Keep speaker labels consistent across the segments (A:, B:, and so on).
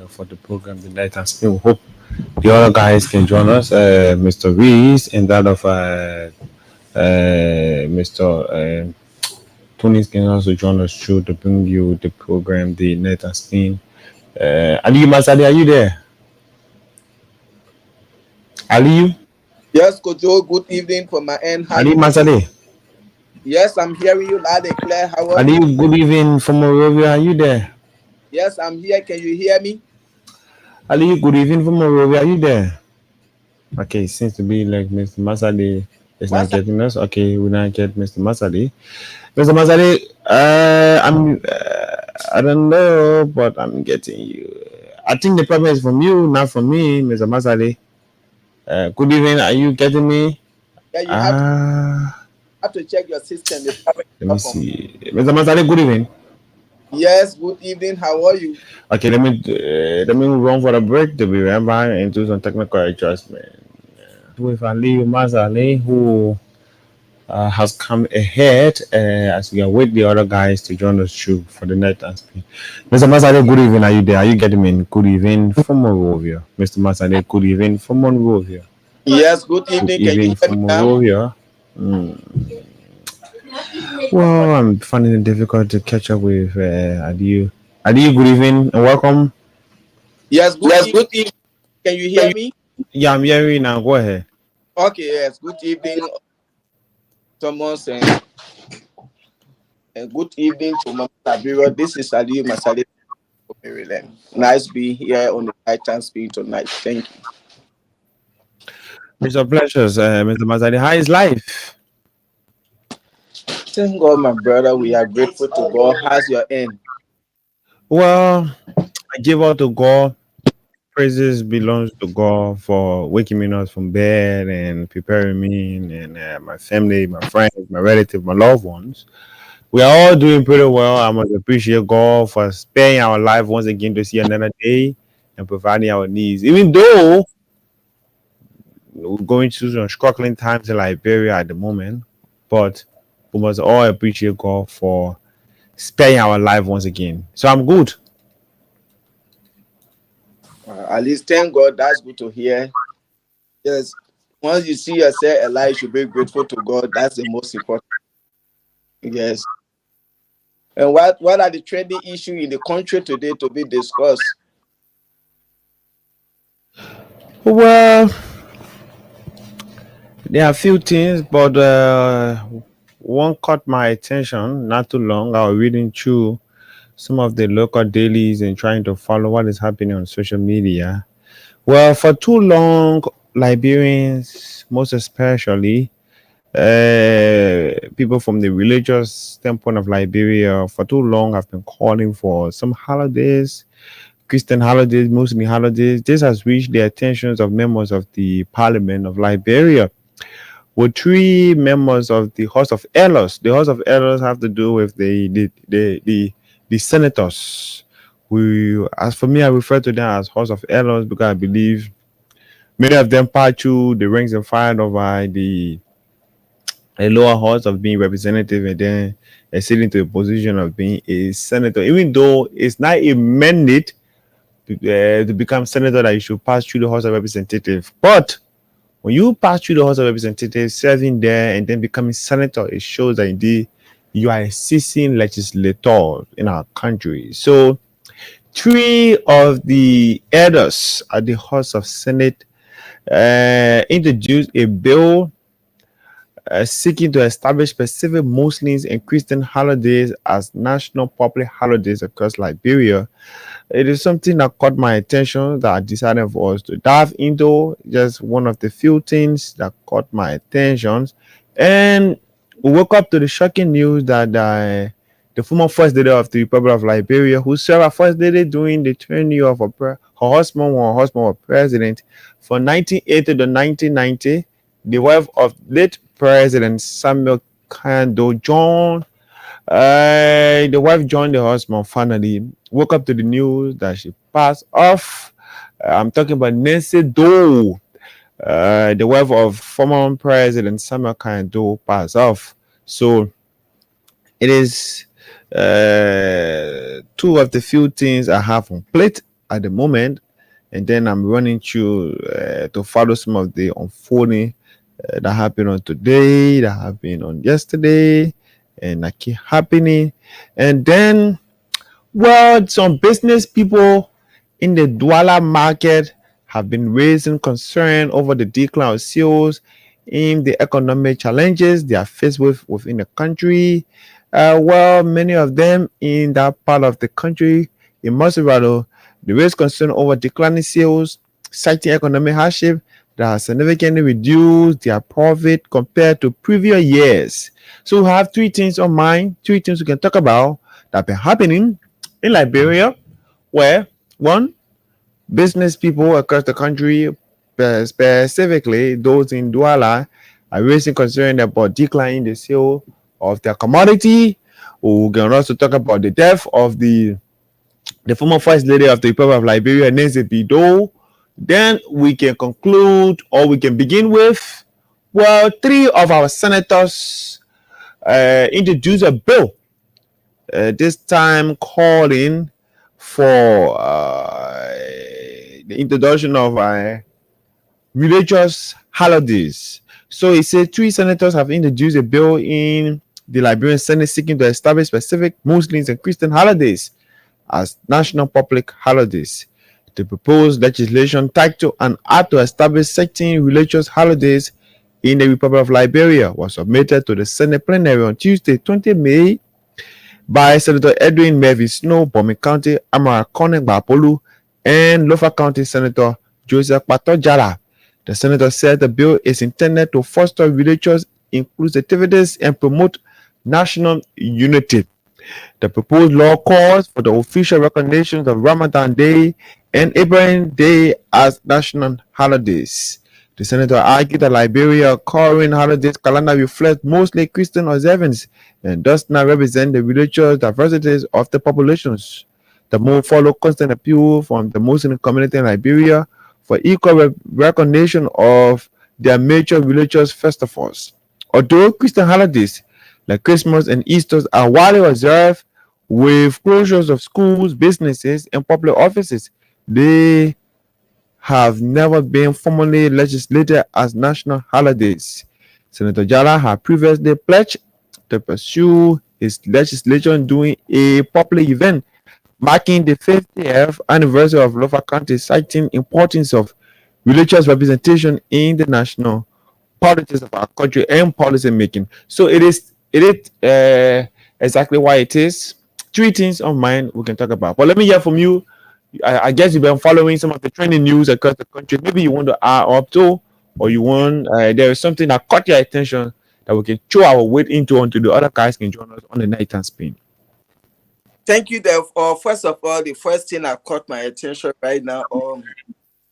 A: for the program tonight and still hope the other guys can join us. Mr. Reese and that of Mr. Tony can also join us through to bring you the program, the net and spin. Aliyu Masadi, are you there? Aliyu?
B: Yes, Kojo, good evening from my end. How
A: Aliyu
B: you doing?
A: Masadi?
B: Yes, I'm hearing you loud and clear. How are you?
A: Aliyu, good evening from Monrovia. Are you there?
B: Yes, I'm here. Can you hear me?
A: Aliyu, good evening from Monrovia. Are you there? Okay, it seems to be like Mr. Masadi is not
B: Master,
A: getting us. Okay, we now get Mr. Masadi. Mr. Masadi, I don't know, but I'm getting you. I think the problem is from you, not from me, Mr. Masadi. Good evening. Are you getting me?
B: yeah, you
A: Ah,
B: have to check your system. The power is
A: let me
B: off from.
A: see. Mr. Masadi, good evening.
B: Yes, good evening. How are you?
A: Okay, let me move on for the break to be right back and do some technical adjustment. With Ali Masali, who has come ahead as we await the other guys to join us through for the night and speed. Mr. Masade, good evening. Are you there? Are you getting me? Good evening from Monrovia. Mr. Masade, good evening from Monrovia.
B: Yes, good
A: Good
B: evening. Can you
A: evening
B: hear me
A: from
B: now?
A: Monrovia. Well, I'm finding it difficult to catch up with Adiu. Adiu, good evening and welcome.
B: Yes, good
A: Yes,
B: evening.
A: good evening.
B: Can you hear me?
A: Yeah, I'm hearing now. Go ahead.
B: Okay, yes, good evening, Thomas, and good evening to Mama Sabira. This is Ali Masale from Maryland. Nice being here on the night and speed tonight. Thank you.
A: Mr. Pleasures, Mr. Masade, how is life?
B: Thank God, my brother. We are grateful to God. How's your end?
A: Well, I give out to God. Praises belongs to God for waking me up from bed and preparing me and my family, my friends, my relatives, my loved ones. We are all doing pretty well. I must appreciate God for sparing our life once again to see another day and providing our needs. Even though we're going through some struggling times in Liberia at the moment, but we must all appreciate God for sparing our life once again. So I'm good.
B: At least thank God. That's good to hear. Yes. Once you see yourself alive, you should be grateful to God. That's the most important. Yes. And what are the trending issues in the country today to be discussed?
A: Well, there are a few things, but one caught my attention not too long. I was reading through some of the local dailies and trying to follow what is happening on social media. Well, for too long, Liberians, most especially people from the religious standpoint of Liberia, for too long have been calling for some holidays, Christian holidays, Muslim holidays. This has reached the attentions of members of the Parliament of Liberia were three members of the House of Elders. The House of Elders have to do with the senators. We, as for me, I refer to them as House of Elders because I believe many of them pass through the ranks and file of the a lower house of being representative and then acceding to the position of being a senator. Even though it's not a mandate to become senator that you should pass through the House of Representatives, but when you pass through the House of Representatives, serving there and then becoming senator, it shows that indeed you are a seasoned legislator in our country. So, three of the elders at the House of Senate introduced a bill seeking to establish specific Muslims and Christian holidays as national public holidays across Liberia. It is something that caught my attention that I decided for us to dive into. Just one of the few things that caught my attention. And we woke up to the shocking news that the former first lady of the Republic of Liberia, who served as first lady during the tenure of her husband when her husband was president from 1980 to 1990, the wife of late President Samuel Kando John, the wife joined the husband finally, woke up to the news that she passed off. I'm talking about Nancy Doe, the wife of former President Samuel Kando passed off. So it is two of the few things I have on plate. at the moment, and then I'm running through to follow some of the unfolding that happened on today, that happened on yesterday, and that keep happening. And then, well, some business people in the Douala market have been raising concern over the decline of sales in the economic challenges they are faced with within the country. Well, many of them in that part of the country, in Maserado, they raise concern over declining sales, citing economic hardship that has significantly reduced their profit compared to previous years. So we have three things on mind, three things we can talk about that have been happening in Liberia, where one, business people across the country, specifically those in Douala, are raising concern about declining the sale of their commodity. We can also talk about the death of the former first lady of the Republic of Liberia, Nancy Bido. Then we can conclude, or we can begin with, well, three of our senators introduced a bill, this time calling for the introduction of religious holidays. So he said three senators have introduced a bill in the Liberian Senate seeking to establish specific Muslims and Christian holidays as national public holidays. The proposed legislation titled An Act to Establish Certain Religious Holidays in the Republic of Liberia was submitted to the Senate plenary on Tuesday, 20 May, by Senator Edwin Mervyn Snow, Bomi County, Amara Kone Gbapolu, and Lofa County Senator Joseph Patojara. The senator said the bill is intended to foster religious inclusivity and promote national unity. The proposed law calls for the official recognition of Ramadan Day and Ibrahim Day as national holidays. The senator argued that Liberia's current holidays calendar reflects mostly Christian observance and does not represent the religious diversities of the populations. The move followed constant appeal from the Muslim community in Liberia for equal recognition of their major religious festivals. Although Christian holidays like Christmas and Easter are widely observed with closures of schools, businesses, and public offices, they have never been formally legislated as national holidays. Senator Jala had previously pledged to pursue his legislation during a public event marking the 50th anniversary of Lofa County, citing importance of religious representation in the national politics of our country and policy making. So it is exactly why it is. Three things on mind we can talk about. But let me hear from you. I guess you've been following some of the trending news across the country. Maybe you want to add up to, or you want there is something that caught your attention that we can throw our weight into until the other guys can join us on the night and spin.
B: Thank you. First of all, the first thing that caught my attention right now,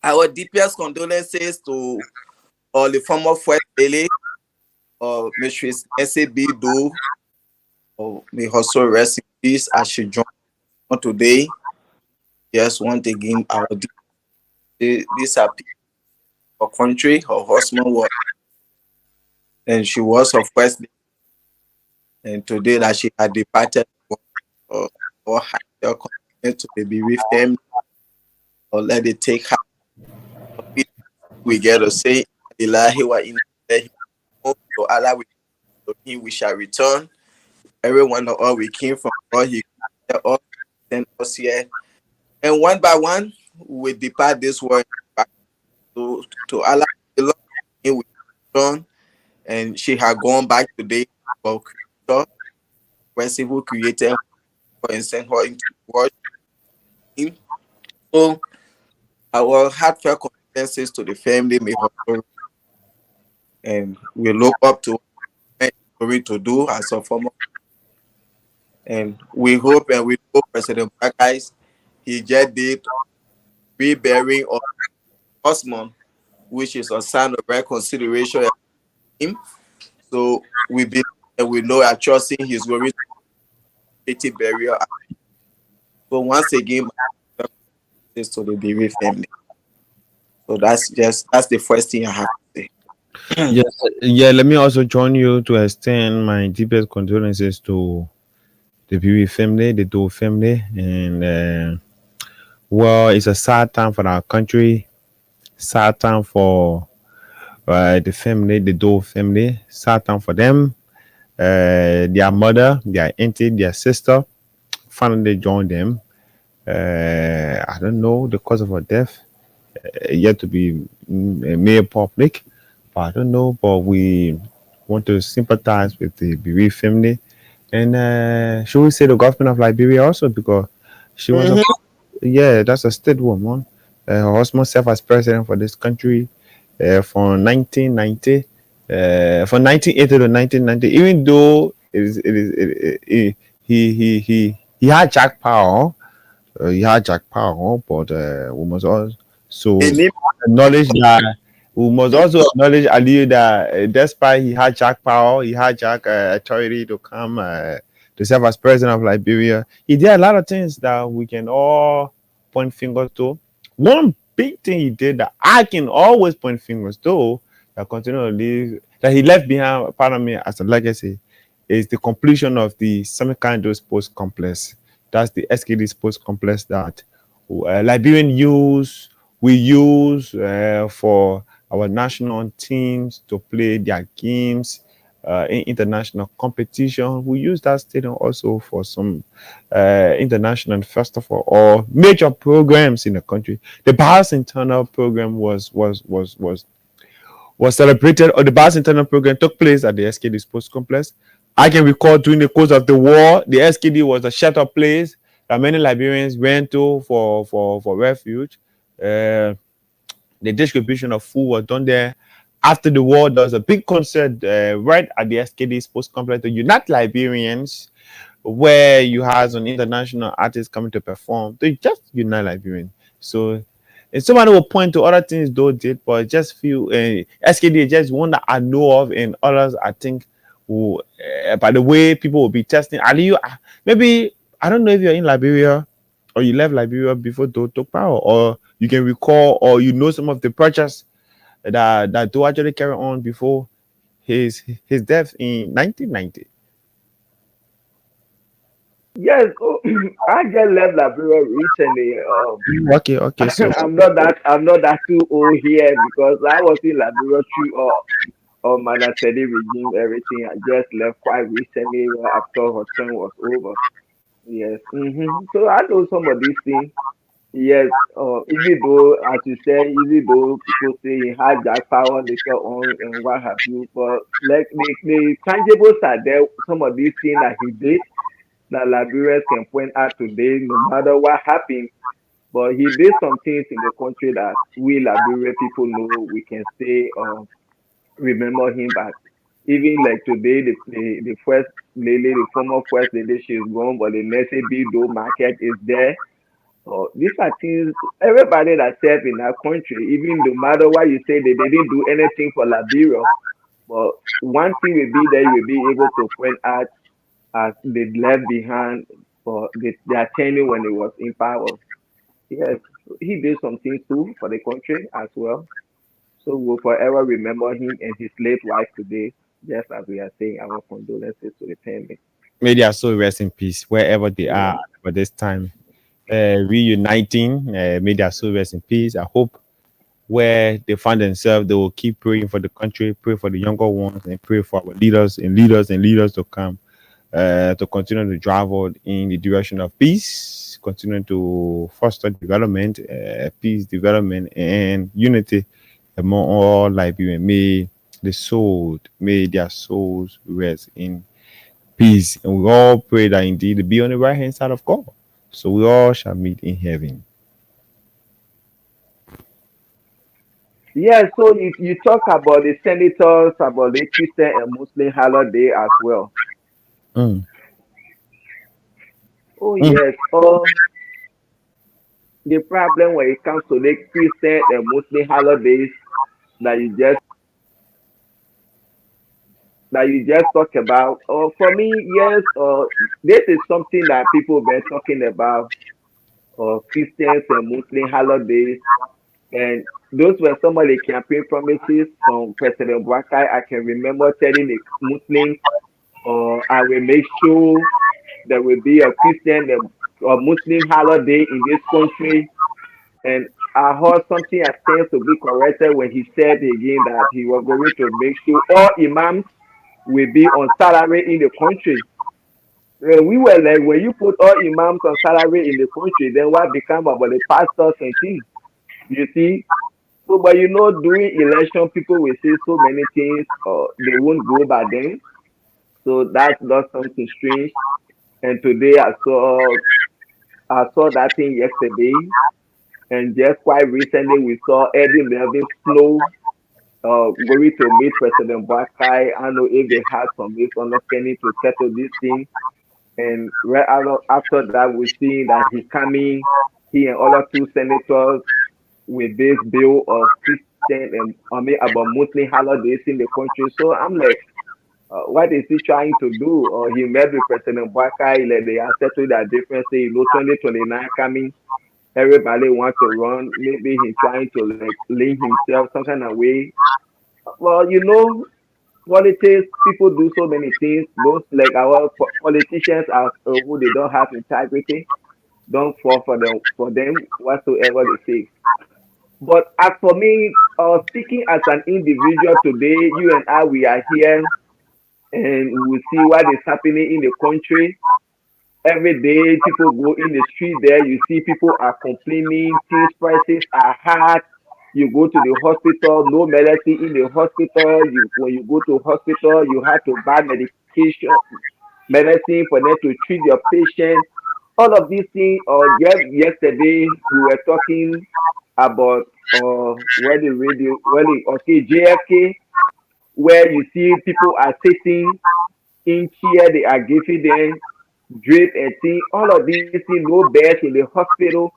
B: our deepest condolences to all the former first lady, Mistress SAB Do. May her soul rest in peace as she joined us today. Yes, once again, these are people of her country. Her husband was, and she was her first lady. And today that she had departed, or had to the bereaved family, or let it take her. We get to say, Ilahi wa inna ilaihi raji'un. To Allah, to him we shall return. Everyone of all we came from, all he all sent us here. And one by one, we depart this world back to Allah. Him we return. And she had gone back today for Creator, merciful Creator, and sent her into the world. So, our heartfelt condolences to the family, may her, and we look up to her to do as a former. And we hope President Bakais, he just did rebearing of husband, which is a sign of reconciliation of him. So we believe and we know and trusting his glory to burial. So once again, is to the bereaved family. So that's the first thing I have to say.
A: Yes, yeah. Let me also join you to extend my deepest condolences to the Pee family, the Doe family, and Well, it's a sad time for our country, sad time for the family, the Dole family, sad time for them. Their mother, their auntie, their sister finally joined them. I don't know the cause of her death, yet to be made public, but I don't know. But we want to sympathize with the bereaved family, and should we say the government of Liberia also, because she was a,
B: Mhm.
A: yeah, that's a state woman. Her husband served as president for this country from 1990, from 1980 to 1990. Even though he had Jack Power, but we must also
B: Any-
A: acknowledge that we must also acknowledge Aliyu that despite he had Jack Power, he had Jack authority to come to serve as president of Liberia. He did a lot of things that we can all point fingers to. One big thing he did that I can always point fingers to that continue to live that he left behind, pardon me, as a legacy is the completion of the Semikando Sports Complex. That's the SKD Sports Complex that Liberian use we use for our national teams to play their games in international competition. We use that stadium also for some international festival or major programs in the country. The bicentennial program was celebrated, or the bicentennial program took place at the SKD Sports Complex. I can recall during the course of the war, the SKD was a shelter place that many Liberians went to for refuge. Uh, the distribution of food was done there. After the war, there was a big concert right at the SKD Sports Complex to unite Liberians, where you had some international artists coming to perform. They just unite Liberians. So, and somebody will point to other things those did, but just few SKD is just one that I know of, and others I think will, by the way people will be testing. Aliyu, maybe I don't know if you're in Liberia or you left Liberia before Do took power, or you can recall, or you know some of the projects that Do actually carry on before his death in 1990.
C: Yes, oh, I just left Liberia recently.
A: Okay, okay, so
C: I'm not that too old here because I was in Liberia through Manasedi regime, everything. I just left quite recently after her term was over. Yes. So I know some of these things. Yes. Even though, as you said, even though people say he had Jack power later on and what have you, but like the tangibles are there. Some of these things that he did that Liberians can point out today, no matter what happened. But he did some things in the country that we Liberian people know we can say remember him back. Even like today, the first lady, the former first lady, she's gone, but the next big door market is there. So these are things everybody that served in our country, even no matter what you say, they didn't do anything for Liberia. But one thing will be that you will be able to point out as they left behind for their tenure when he was in power. Yes, he did some things too for the country as well. So we'll forever remember him and his late wife today, just as we are saying our condolences to the family.
A: may their soul rest in peace wherever they
C: Yeah.
A: are for this time. Reuniting, may their soul rest in peace. I hope where they find themselves, they will keep praying for the country, pray for the younger ones, and pray for our leaders to come to continue to drive on in the direction of peace, continue to foster development, peace, development, and unity among all Liberians. May their souls rest in peace. And we all pray that indeed to be on the right hand side of God. So we all shall meet in heaven.
C: Yeah, so you talk about the senators, about the Christian and Muslim holiday as well.
A: Mm,
C: Oh
A: mm.
C: yes, the problem when it comes to the Christian and Muslim holidays that you just talk about. For me, yes, this is something that people been talking about. Christians and Muslim holidays, and those were some of the campaign promises from President Buakai. I can remember telling the Muslims, I will make sure there will be a Christian and a Muslim holiday in this country. And I heard something that stands to be corrected when he said again that he was going to make sure all imams will be on salary in the country. We were like, when you put all imams on salary in the country, then what become about the pastors and things? You see? So, but during election, people will say so many things, they won't go by them. So that's not something strange. And today I saw that thing yesterday, and just quite recently we saw Eddie Melvin Snow going to meet President Bakai. I don't know if they had some misunderstanding to settle this thing. And right after that, we see that he coming, he and other two senators with this bill of Christian and I mean about Muslim holidays in the country. So I'm like, what is he trying to do? Or he met with President Bakai, like they are settled that difference. 2029 coming, everybody wants to run. Maybe he's trying to like link himself some kind of way. Well, politics, people do so many things. Most like our politicians are who they don't have integrity. Don't fall for them whatsoever they say. But as for me, speaking as an individual today, you and I, we are here and we will see what is happening in the country. Every day, people go in the street there. You see people are complaining, things prices are high. You go to the hospital, no medicine in the hospital. When you go to hospital, you have to buy medicine for them to treat your patient. All of these things. Just yesterday we were talking about where the radio, okay, JFK, where you see people are sitting in chair, they are giving them drip and thing. All of these things, no beds in the hospital.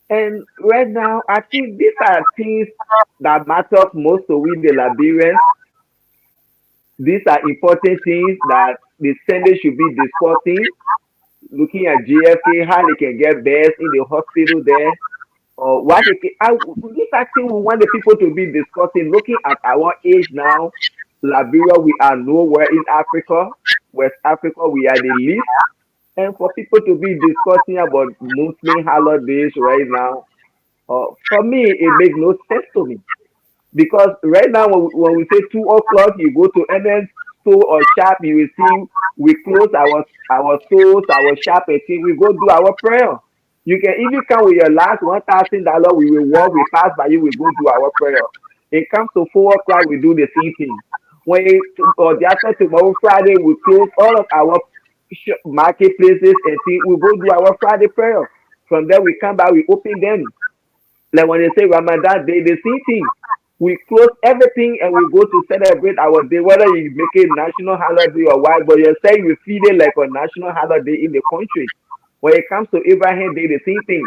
C: And right now, I think these are things that matter most to we, the Liberians. These are important things that the Senate should be discussing, looking at JFK, how they can get beds in the hospital there, or what they can. These are things we want the people to be discussing. Looking at our age now, Liberia, we are nowhere in Africa. West Africa, we are the least. And for people to be discussing about Muslim holidays right now, for me, it makes no sense to me. Because right now, when we say 2 o'clock, you go to any store or shop, you will see we close our stores, our shop, and thing. We go do our prayer. You can even come with your last $1,000. We will walk, we pass by you, we go do our prayer. It comes to 4 o'clock, we do the same thing. Or the after tomorrow Friday, we close all of our marketplaces and thing. We go do our Friday prayer. From there, we come back, we open them. Like when they say Ramadan Day, the same thing. We close everything and we go to celebrate our day, whether you make it national holiday or what, but you're saying we feel it like a national holiday in the country. When it comes to Abraham Day, the same thing.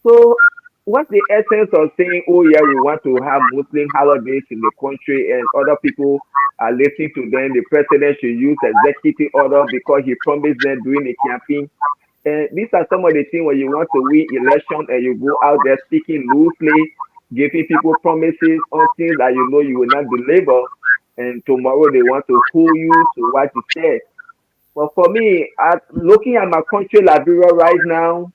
C: So what's the essence of saying, oh yeah, we want to have Muslim holidays in the country and other people are listening to them? The president should use executive order because he promised them during the campaign. And these are some of the things when you want to win election and you go out there speaking loosely, giving people promises on things that you know you will not deliver, and tomorrow they want to hold you to what you said. But for me, looking at my country, Liberia, right now,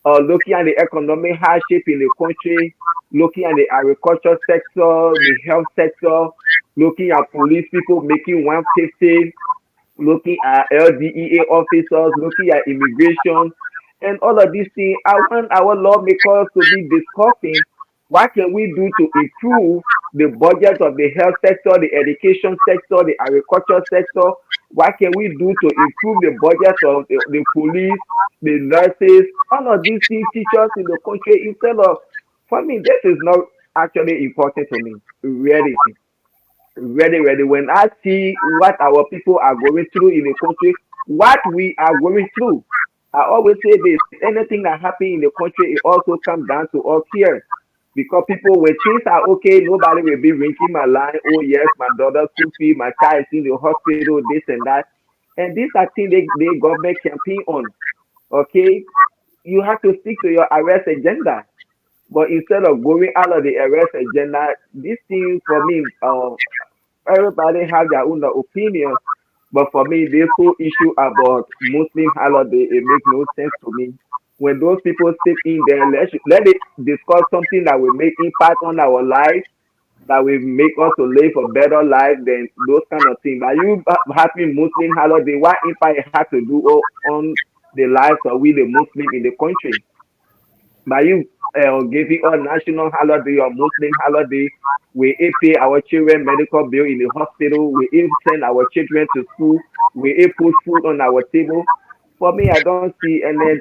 C: looking at the economic hardship in the country, looking at the agriculture sector, the health sector, looking at police people making 150, looking at LDEA officers, looking at immigration, and all of these things. I want our lawmakers to be discussing what can we do to improve the budget of the health sector, the education sector, the agriculture sector. What can we do to improve the budget of the police, the nurses, all of these things, teachers in the country? Instead of, for me, this is not actually important to me. Reality. Really, really. When I see what our people are going through in the country, what we are going through, I always say this: anything that happens in the country, it also comes down to us here. Because people, when things are okay, nobody will be ringing my line. Oh yes, my daughter's school fee, my child is in the hospital, this and that. And these are things they government campaign on. Okay, you have to stick to your arrest agenda. But instead of going out of the arrest agenda, this thing for me, everybody have their own opinion. But for me, this whole issue about Muslim holiday, it makes no sense to me. when those people sit in there, let it discuss something that will make impact on our life, that will make us to live a better life than those kind of things. Are you happy Muslim holiday? What impact it has to do on the lives of we the Muslim in the country? By you giving us national holiday or Muslim holiday, we pay our children medical bill in the hospital, we send our children to school, we put food on our table. For me, I don't see any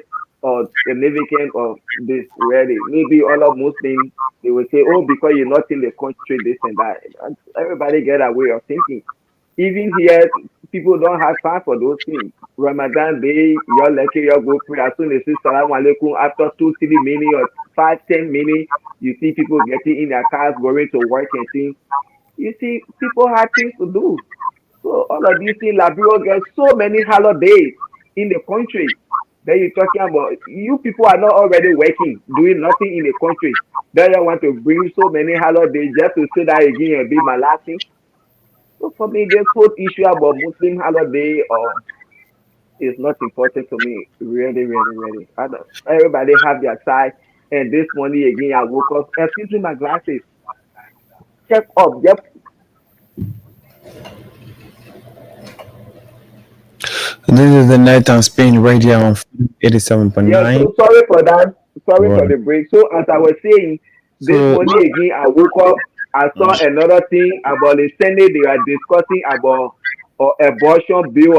C: significance of this really. Maybe all of Muslims they will say, oh, because you're not in the country, this and that. And everybody get a way of thinking. Even here, people don't have time for those things. Ramadan day, you're lucky you go pray as soon as you say salam alaikum after 2, 3 minutes or 5, 10 minutes, you see people getting in their cars going to work and things. You see, people have things to do. So all of these things, Liberia gets so many holidays in the country. Then you're talking about you people are not already working, doing nothing in the country. Then you want to bring so many holidays just to say that again and be malassing. So for me, this whole issue about Muslim holiday is not important to me. Really, really, really. I don't, everybody have their side. And this morning again, I woke up. Excuse me, my glasses. Check up. Yep.
A: This is the Nighttime Spain radio on
C: Yeah.
A: 87.9.
C: So sorry for that. Sorry for
A: Right.
C: the break. So as I was saying, this
A: So,
C: morning again, I woke up. I saw another thing about the Sunday. They are discussing about abortion bill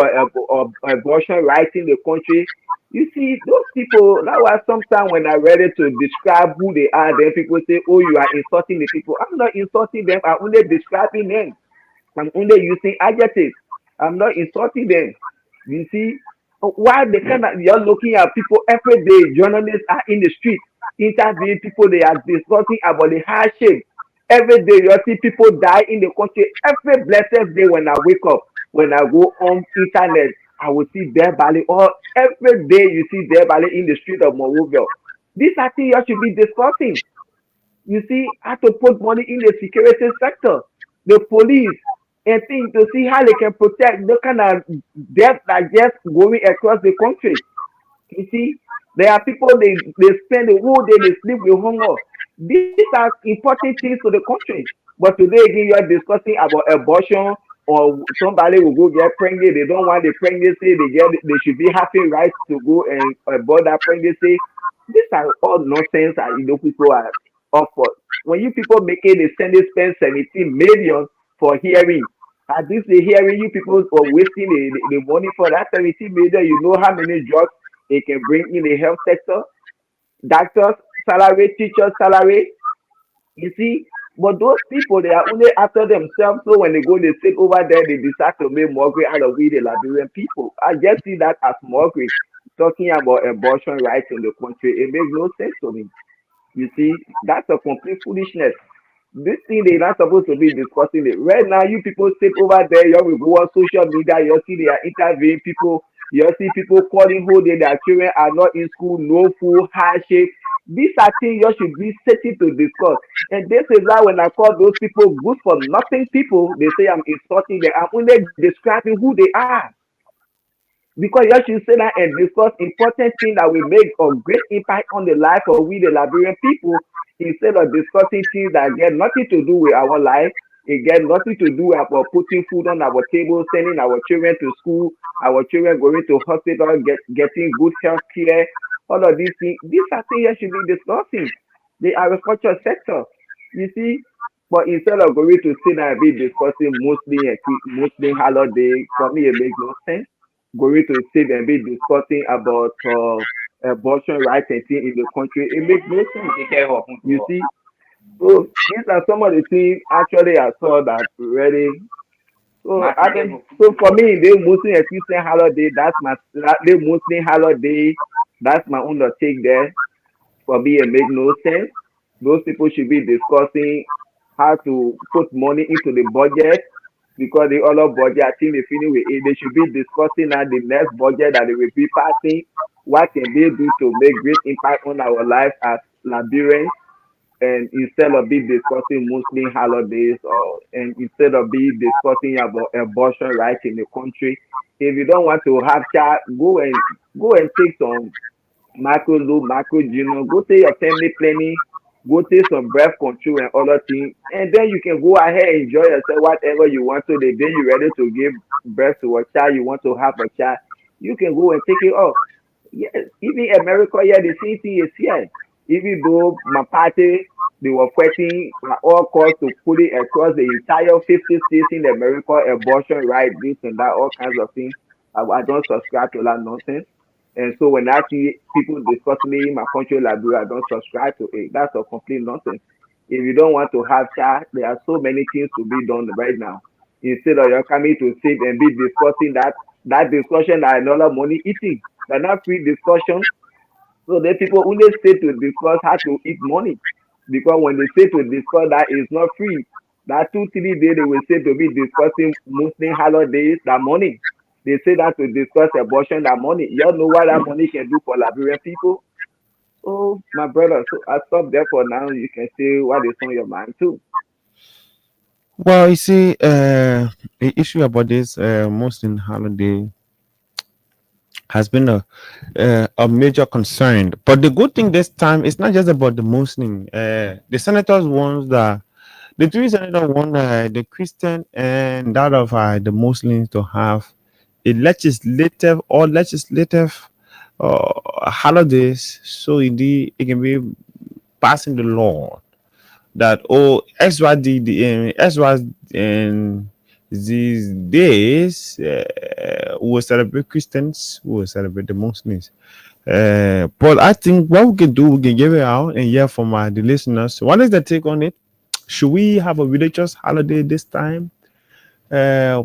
C: or abortion rights in the country. You see, those people, that was sometimes when I read it to describe who they are, then people say, oh, you are insulting the people. I'm not insulting them. I'm only describing them. I'm only using adjectives. I'm not insulting them. You see, why they kind of you're looking at people every day. Journalists are in the street interviewing people. They are discussing about the hardship. Every day you see people die in the country. Every blessed day when I wake up, when I go on internet, I will see dead body. Or every day you see dead body in the street of Monrovia. These are things you should be discussing. You see, how to put money in the security sector, the police, and things to see how they can protect the kind of death that just going across the country. You see, there are people they spend the whole day they sleep with hunger. These are important things to the country. But today again, you are discussing about abortion or somebody will go get pregnant. They don't want the pregnancy. They should be having rights to go and abort that pregnancy. These are all nonsense that people are up for. When you people making the Senate spend 17 million for hearing, at this the hearing you people are wasting the money for that 17 million. You know how many jobs it can bring in the health sector, doctors salary, teachers salary. You see, but those people they are only after themselves. So when they go, they sit over there, they decide to make mockery out of we the Liberian people. I just see that as mockery. Talking about abortion rights in the country, it makes no sense to me. You see, that's a complete foolishness. This thing they're not supposed to be discussing it. Right now, you people sit over there, you will go on social media, you see they are interviewing people, you see people calling who their children are not in school, no food, hardship. These are things you should be sitting to discuss. And this is why when I call those people good for nothing people, they say I'm insulting them. I'm only describing who they are. Because you should sit down and discuss important things that will make a great impact on the life of we the Liberian people instead of discussing things that get nothing to do with our life. It get nothing to do with our putting food on our table, sending our children to school, our children going to hospital, getting good health care. All of these are things you should be discussing. The agriculture sector, you see. But instead of going to sit down and be discussing Muslim holiday, for me it makes no sense going to sit and be discussing about abortion rights and things in the country. It makes no sense. You see, so these are some of the things actually I saw that really. So I think so for me, the Muslim and Christian holiday. The Muslim holiday. That's my own take there. For me, it makes no sense. Those people should be discussing how to put money into the budget because the other budget, I think they finish with it. They should be discussing now the next budget that they will be passing. What can they do to make great impact on our life as Liberians? And instead of be discussing Muslim holidays and instead of be discussing about abortion rights in the country, if you don't want to have child, go and take some macro low, macro junior, go take your family planning, go take some birth control and other things, and then you can go ahead and enjoy yourself whatever you want. So the day you're ready to give birth to a child, you want to have a child, you can go and take it off. Yes, even America, yeah, the same thing is here. Even though my party, they were fighting at all costs to put it across the entire 50 states in America, abortion right, this and that, all kinds of things. I don't subscribe to that nonsense. And so when I see people discussing it in my country, Liberia, I don't subscribe to it. That's a complete nonsense. If you don't want to have child, there are so many things to be done right now. Instead of you coming to sit and be discussing that discussion are another money eating. They're not free discussion. So the people only stay to discuss how to eat money. Because when they say to discuss that is not free, that 2-3 days they will say to be discussing Muslim holidays that money. They say that to discuss abortion that money. You all know what that money can do for Liberian people. Oh, my brother. So I stop there for now. You can say what is on your mind too.
A: Well, you see, the issue about this Muslim holiday has been a major concern. But the good thing this time, it's not just about the Muslim. The senators want the three senators want the Christian and that of the Muslims to have a legislative holidays, so indeed it can be passing the law that XY in these days we will celebrate Christians, we will celebrate the Muslims. But I think what we can do, we can give it out and hear from the listeners. What is the take on it? Should we have a religious holiday this time? Uh,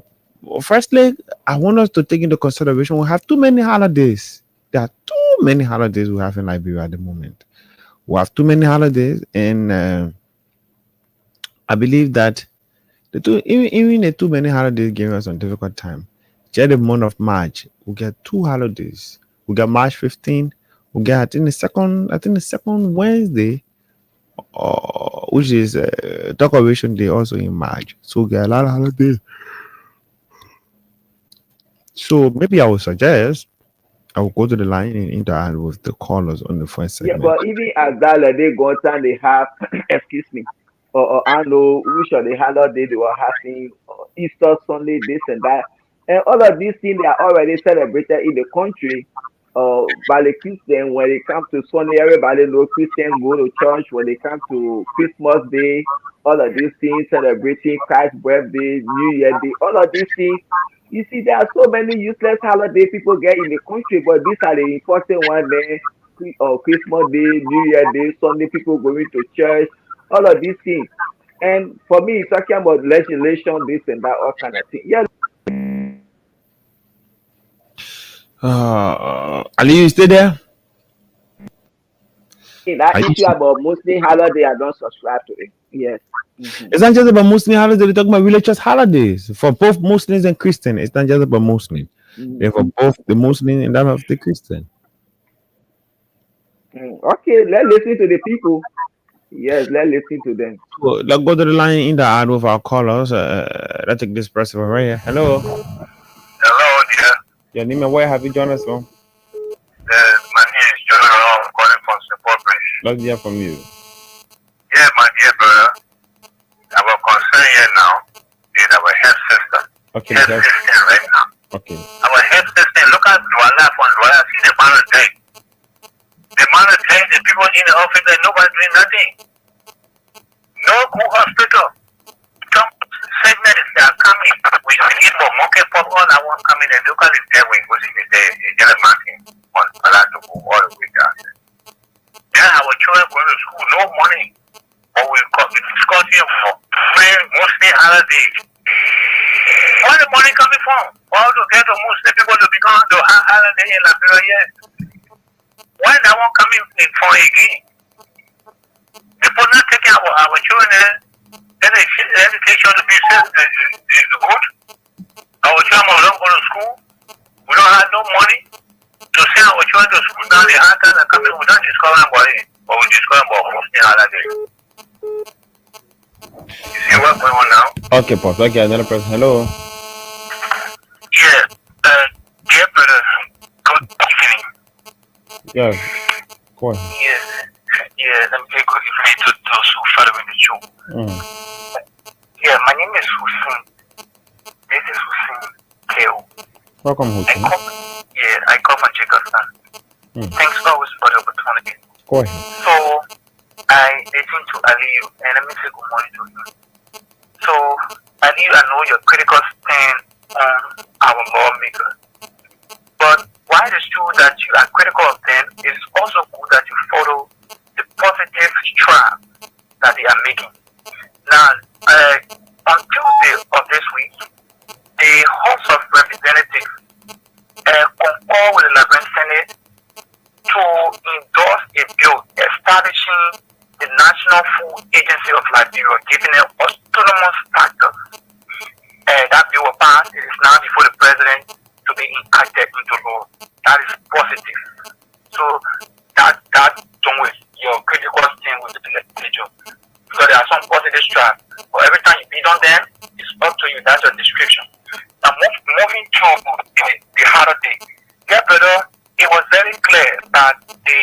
A: Firstly, I want us to take into consideration we have too many holidays. There are too many holidays we have in Liberia at the moment. We have too many holidays, and I believe that even the too many holidays give us a difficult time. Just the month of March, we get two holidays. We got March 15. We get I think the second Wednesday, which is Decoration Day, also in March. So we get a lot of holidays. So maybe I would suggest I will go to the line and interact with the callers on the first
C: Yeah,
A: segment.
C: but even as that like, they got time they have excuse me. Or I know which of the holiday they were having Easter Sunday, this and that. And all of these things they are already celebrated in the country. By the Christian, when it comes to Sunday, everybody know Christians go to church. When they come to Christmas Day, all of these things celebrating Christ's birthday, New Year Day, all of these things. You see, there are so many useless holiday people get in the country, but these are the important ones. There, Christmas Day, New Year Day, Sunday, people going to church, all of these things. And for me, talking about legislation, this and that, all kind of thing. Yeah,
A: Ali, you stay there?
C: that
A: Are you
C: issue about Muslim holiday, I don't subscribe to it. Yes. Mm-hmm.
A: It's not just about Muslim holidays, we're talking about religious holidays for both Muslims and Christians. It's not just about Muslim.
C: Mm-hmm.
A: They're for both the Muslim and that of the Christian.
C: Okay, let's listen to the people. Yes, let's listen to them.
A: So let's go to the line in the ad with our callers. Let's take this person right here. Hello.
D: Hello, dear.
A: Your name and where have you joined us from?
D: My name is John. I'm calling from Support Bridge.
A: Let's hear from you.
D: Yeah, my dear brother. Our concern here now is our health system.
A: Okay,
D: Health system right now.
A: okay.
D: Our health system, look at Douala from Douala, see the amount of death. The amount of death, the people in the hospital, nobody doing nothing. No good hospital. Some segments that are coming. We begin for monkey pop all I want coming and look at the dead wing, which is the yellow mountain on Palatuku all the way down. Then our children going to school, no money. But we discussing for free Muslim holidays. Where the money coming from? All to get the Muslim people to become the holiday in Liberia. Why that one coming from again? People not taking our children, then education to be is good. Our children don't go to school. We don't have no money to send our children to school. Now the hard time are coming. We don't discover about it, but we discover about Muslim holiday. You see what's going on now?
A: Okay, Pops. Okay, another person. Hello.
D: Yeah, dear brother, good evening.
A: Yeah. Go ahead.
D: Let me take good evening to those who follow the show. My name is Hussein. This is Hussein Keo.
A: Welcome, Hussein.
D: I come from Jakarta. Thanks always for the opportunity.
A: Go ahead.
D: So, I listen to Aliyu, and let me say good morning to you. So, Aliyu, I know your critical stand on our lawmaker. But while it's true that you are critical of them, it's also good that you follow the positive strides that they are making. Now, on Tuesday of this week, the House of Representatives concurred with the Liberian Senate to endorse a bill establishing the National Food Agency of Liberia, giving it autonomous status. That bill was passed. It is now before the president to be enacted into law. That is positive. So that don't waste your critical stand with the legislature. Because there are some positive strides. But every time you beat on them, it's up to you. That's your description. Now moving to the harder thing. Yeah, brother, it was very clear that the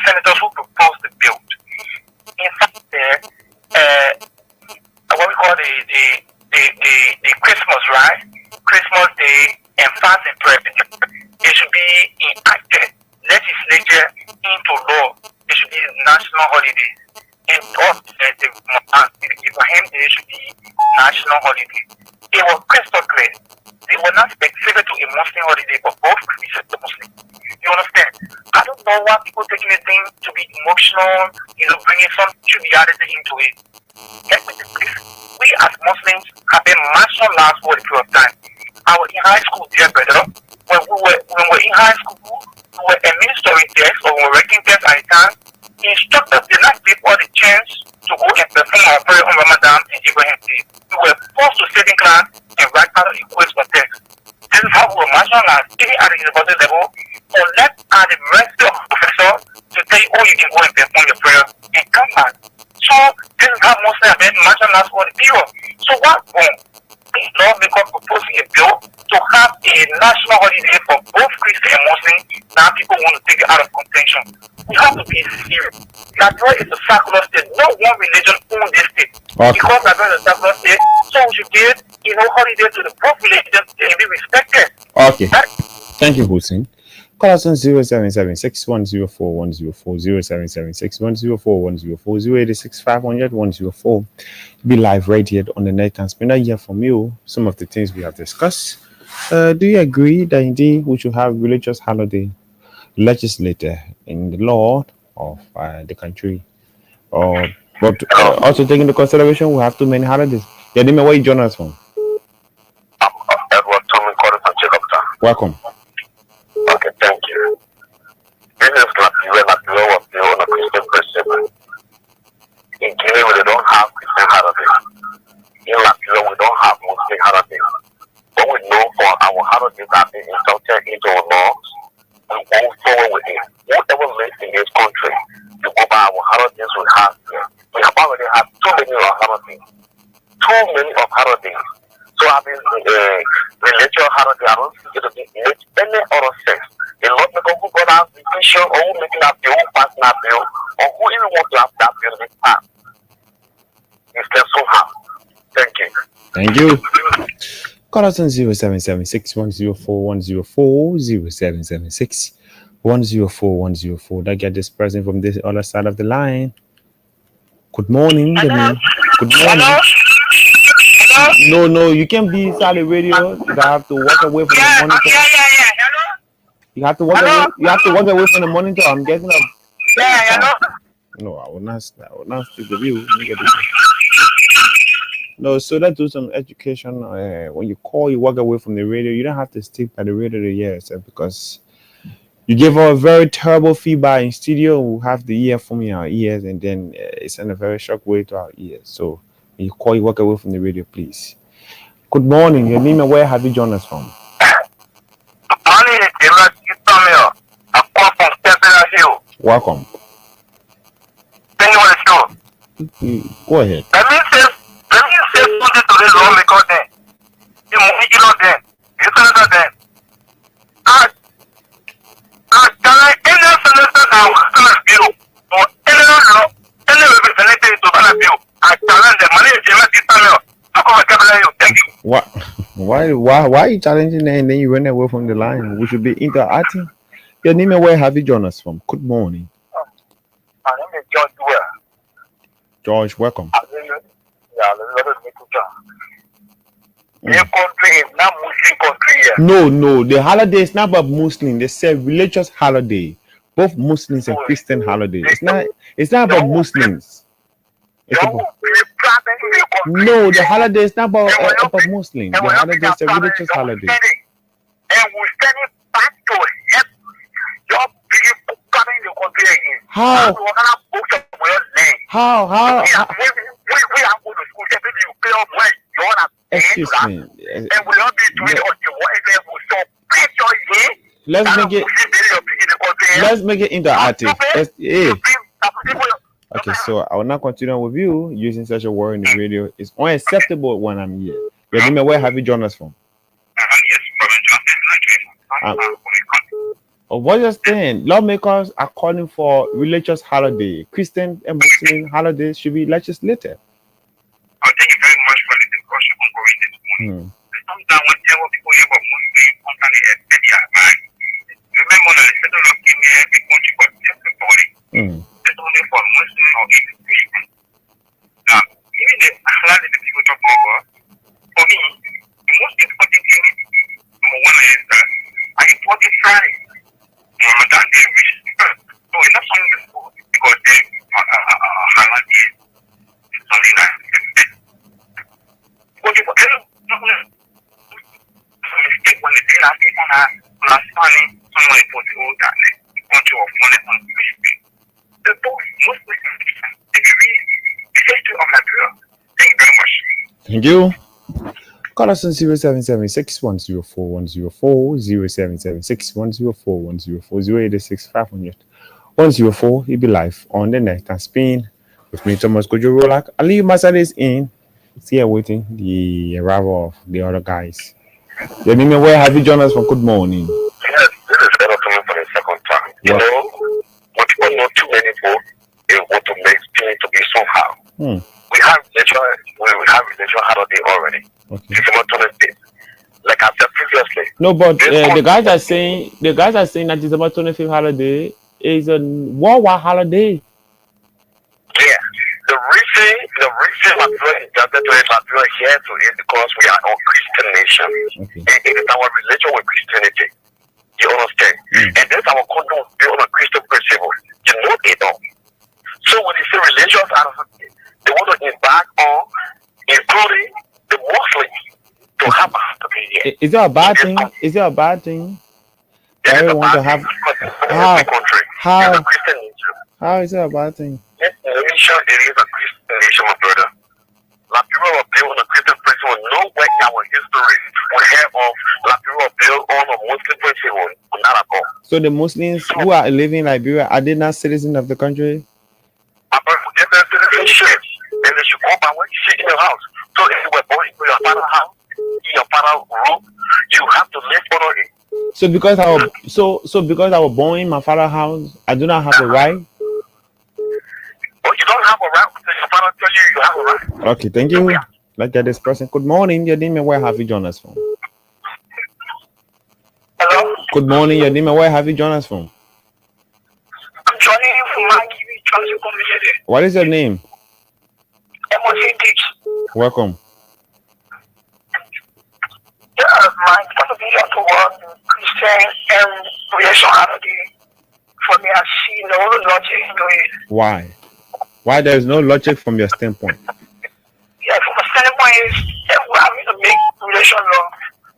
D: senators who proposed the bill, in fact, what we call the Christmas, right? Christmas Day and fast and prayer, it should be enacted, legislature into law. It should be national holiday. And also, the Ibrahim Day should be national holiday. It was crystal clear. They were not specific to a Muslim holiday, but both Christian and Muslim. You understand? I don't know why people taking the thing to be emotional, bringing some triviality into it. Let me say this. We as Muslims have been marginalized for a period of time. I was in high school, dear brother. When we were in high school, we were administering tests or we were writing tests at a time. The instructors did not give us the chance to go and perform our prayer on Ramadan and Ibrahim Day. We were forced to sit in class and write out the question text. This is how we were marginalized, even at the university level, unless at the mercy of the professor to tell you, oh, you can go and perform your prayer and come back. So this is how Muslims have been marginalized for the period. So what's wrong? The lawmaker proposing a bill to have a national holiday for both Christian and Muslim. Now people want to take it out of contention. We have to be serious. Liberia is a secular state. No one religion owns this state.
A: Okay.
D: Because Liberia is a secular state, so we should give holiday to the both religions and be respected.
A: Okay. Thank you, Hussein. Call us on 077-6104-104, 077-6104-104, 086-500-104. Be live right here on the night and spend a year from you some of the things we have discussed. Do you agree that indeed we should have religious holiday legislated in the law of the country? But also taking into consideration we have too many holidays. Yeah, name me where you join us from.
D: Edward Tommy calling from Jakarta.
A: Welcome.
D: Okay, thank you. This is Liberia was the owner Christian president. In Guinea, we don't have Christian holiday. In Liberia, we don't have Muslim holiday. But we know for our holidays have been inserted into our laws and go forward with it. Whatever lives in this country, to go by our holidays we have here. We have already had too many of holidays. Too many of holidays. So I mean, religious holiday, I don't think it will make any other sense. A lot of people who got out the vision or who making that bill, passing that bill, or who even want to have that bill this time. It's just so hard. Thank you.
A: Thank you. Call us on 077-6104-104, 077-6104-104. That get this person from this other side of the line. Good morning. Good morning.
D: Hello?
A: No, you can't be inside the radio. You have to walk away from the monitor.
D: Yeah. Hello?
A: You have to walk away. You have to walk away from the monitor. I'm getting up.
D: Yeah, hello?
A: No, I will not speak with you. No, so let's do some education. When you call, you walk away from the radio. You don't have to stick by the radio to hear yourself because you give us very terrible feedback in studio. We'll have the earphone in our ears, and then it's in a very shock way to our ears. So when you call, you walk away from the radio, please. Good morning. Your name and where have you joined us from? Welcome. Go ahead.
D: Let me say something to this lawmaker then. The Muhijino then. The senator then. Can I any senator that
A: What? Why are you challenging that and then you run away from the line? We should be interacting. Your name and where have you joined us from? Good morning,
D: My name is George Ware.
A: George. Welcome.
D: Your country is not Muslim country here.
A: No. The holiday is not about Muslim. They say religious holiday. Both Muslims and Christian holiday. It's not about Muslims. It's about, no, the holiday is not about Muslims. The holiday is a religious holiday.
D: And we're standing back to help your people coming in the country again.
A: How? How?
D: We are going to school, everything you pay off when you want to.
A: Excuse me.
D: And we don't be doing it until whatever we stop.
A: Let's make it interactive. Okay, so I will not continue with you using such a word in the radio. It's unacceptable when I'm here. Your name and where have you joined us from? What you're saying, lawmakers are calling for religious holiday. Christian and Muslim holidays should be legislated.
D: Thank you very much for the discussion ongoing this morning. Sometimes whenever people hear about Muslim, sometimes they expect their mind. Remember that the federal law came here, the country was temporary. It's only for Muslim or even Christian. Now, even the halal that the people talk about, for me, the most important thing, number one is that I important Friday. Ramadan day, which so it's not something that's good because then halal day is something that mistake when the day last money, someone put the old that country of money on Christian. The both most Christians, if you read the history of Liberia, thank you very much.
A: Thank you. Call us on 077-6104-104, 077-6104-104, 086-500-104. You'll be live on the next and spin with me, Thomas Kojo Rolak. Ali Masad is in. Still waiting the arrival of the other guys. Your name and where have you joined us from? Good morning.
D: Yes, this is better coming for the second time. You know, when people know too many people, they want to make things to be somehow. We have religion holiday already.
A: Okay.
D: December 25th. Like I said previously.
A: No, but the guys are saying that December 25th holiday is a worldwide holiday.
D: Yeah. The reason Liberia is gathered to Liberia here to is because we are a Christian nation.
A: Okay.
D: And it is our religion with Christianity. You understand? And that's our country was built on a Christian principle. You know they don't. So when they say religious holiday, they want to embark on including the Muslims to have a holiday here.
A: Is that a bad thing? Is that a bad thing? I want to have how is that a bad thing?
D: Yes, nation it is a Christian nation, my brother. Liberia was built on a Christian principle. Nowhere in our history we hear of Liberia was built on a Muslim principle. Not at all.
A: So the Muslims who are living in Liberia, are they not citizens of the country?
D: My brother, if they're citizenship, then they should go by what you see in your house. So if you were born in your father's house, in your father's room, you have to live for it.
A: So because I was born in my father's house, I do not have a right.
D: But you don't have a right because your father tell you have a right.
A: Okay, thank you. Let's get this person. Good morning. Your name and where have you joined us from?
D: Hello?
A: Good morning. Your name and where have you joined us from?
D: I'm joining you from Maggie, Transit Community.
A: What is your name?
D: MOC Teach.
A: Welcome.
D: Yeah, my point of view to work Christian and relation holiday. For me, I see no logic into it.
A: Why? Why there is no logic from your standpoint?
D: Yeah, from a standpoint is if we're having to make relation law,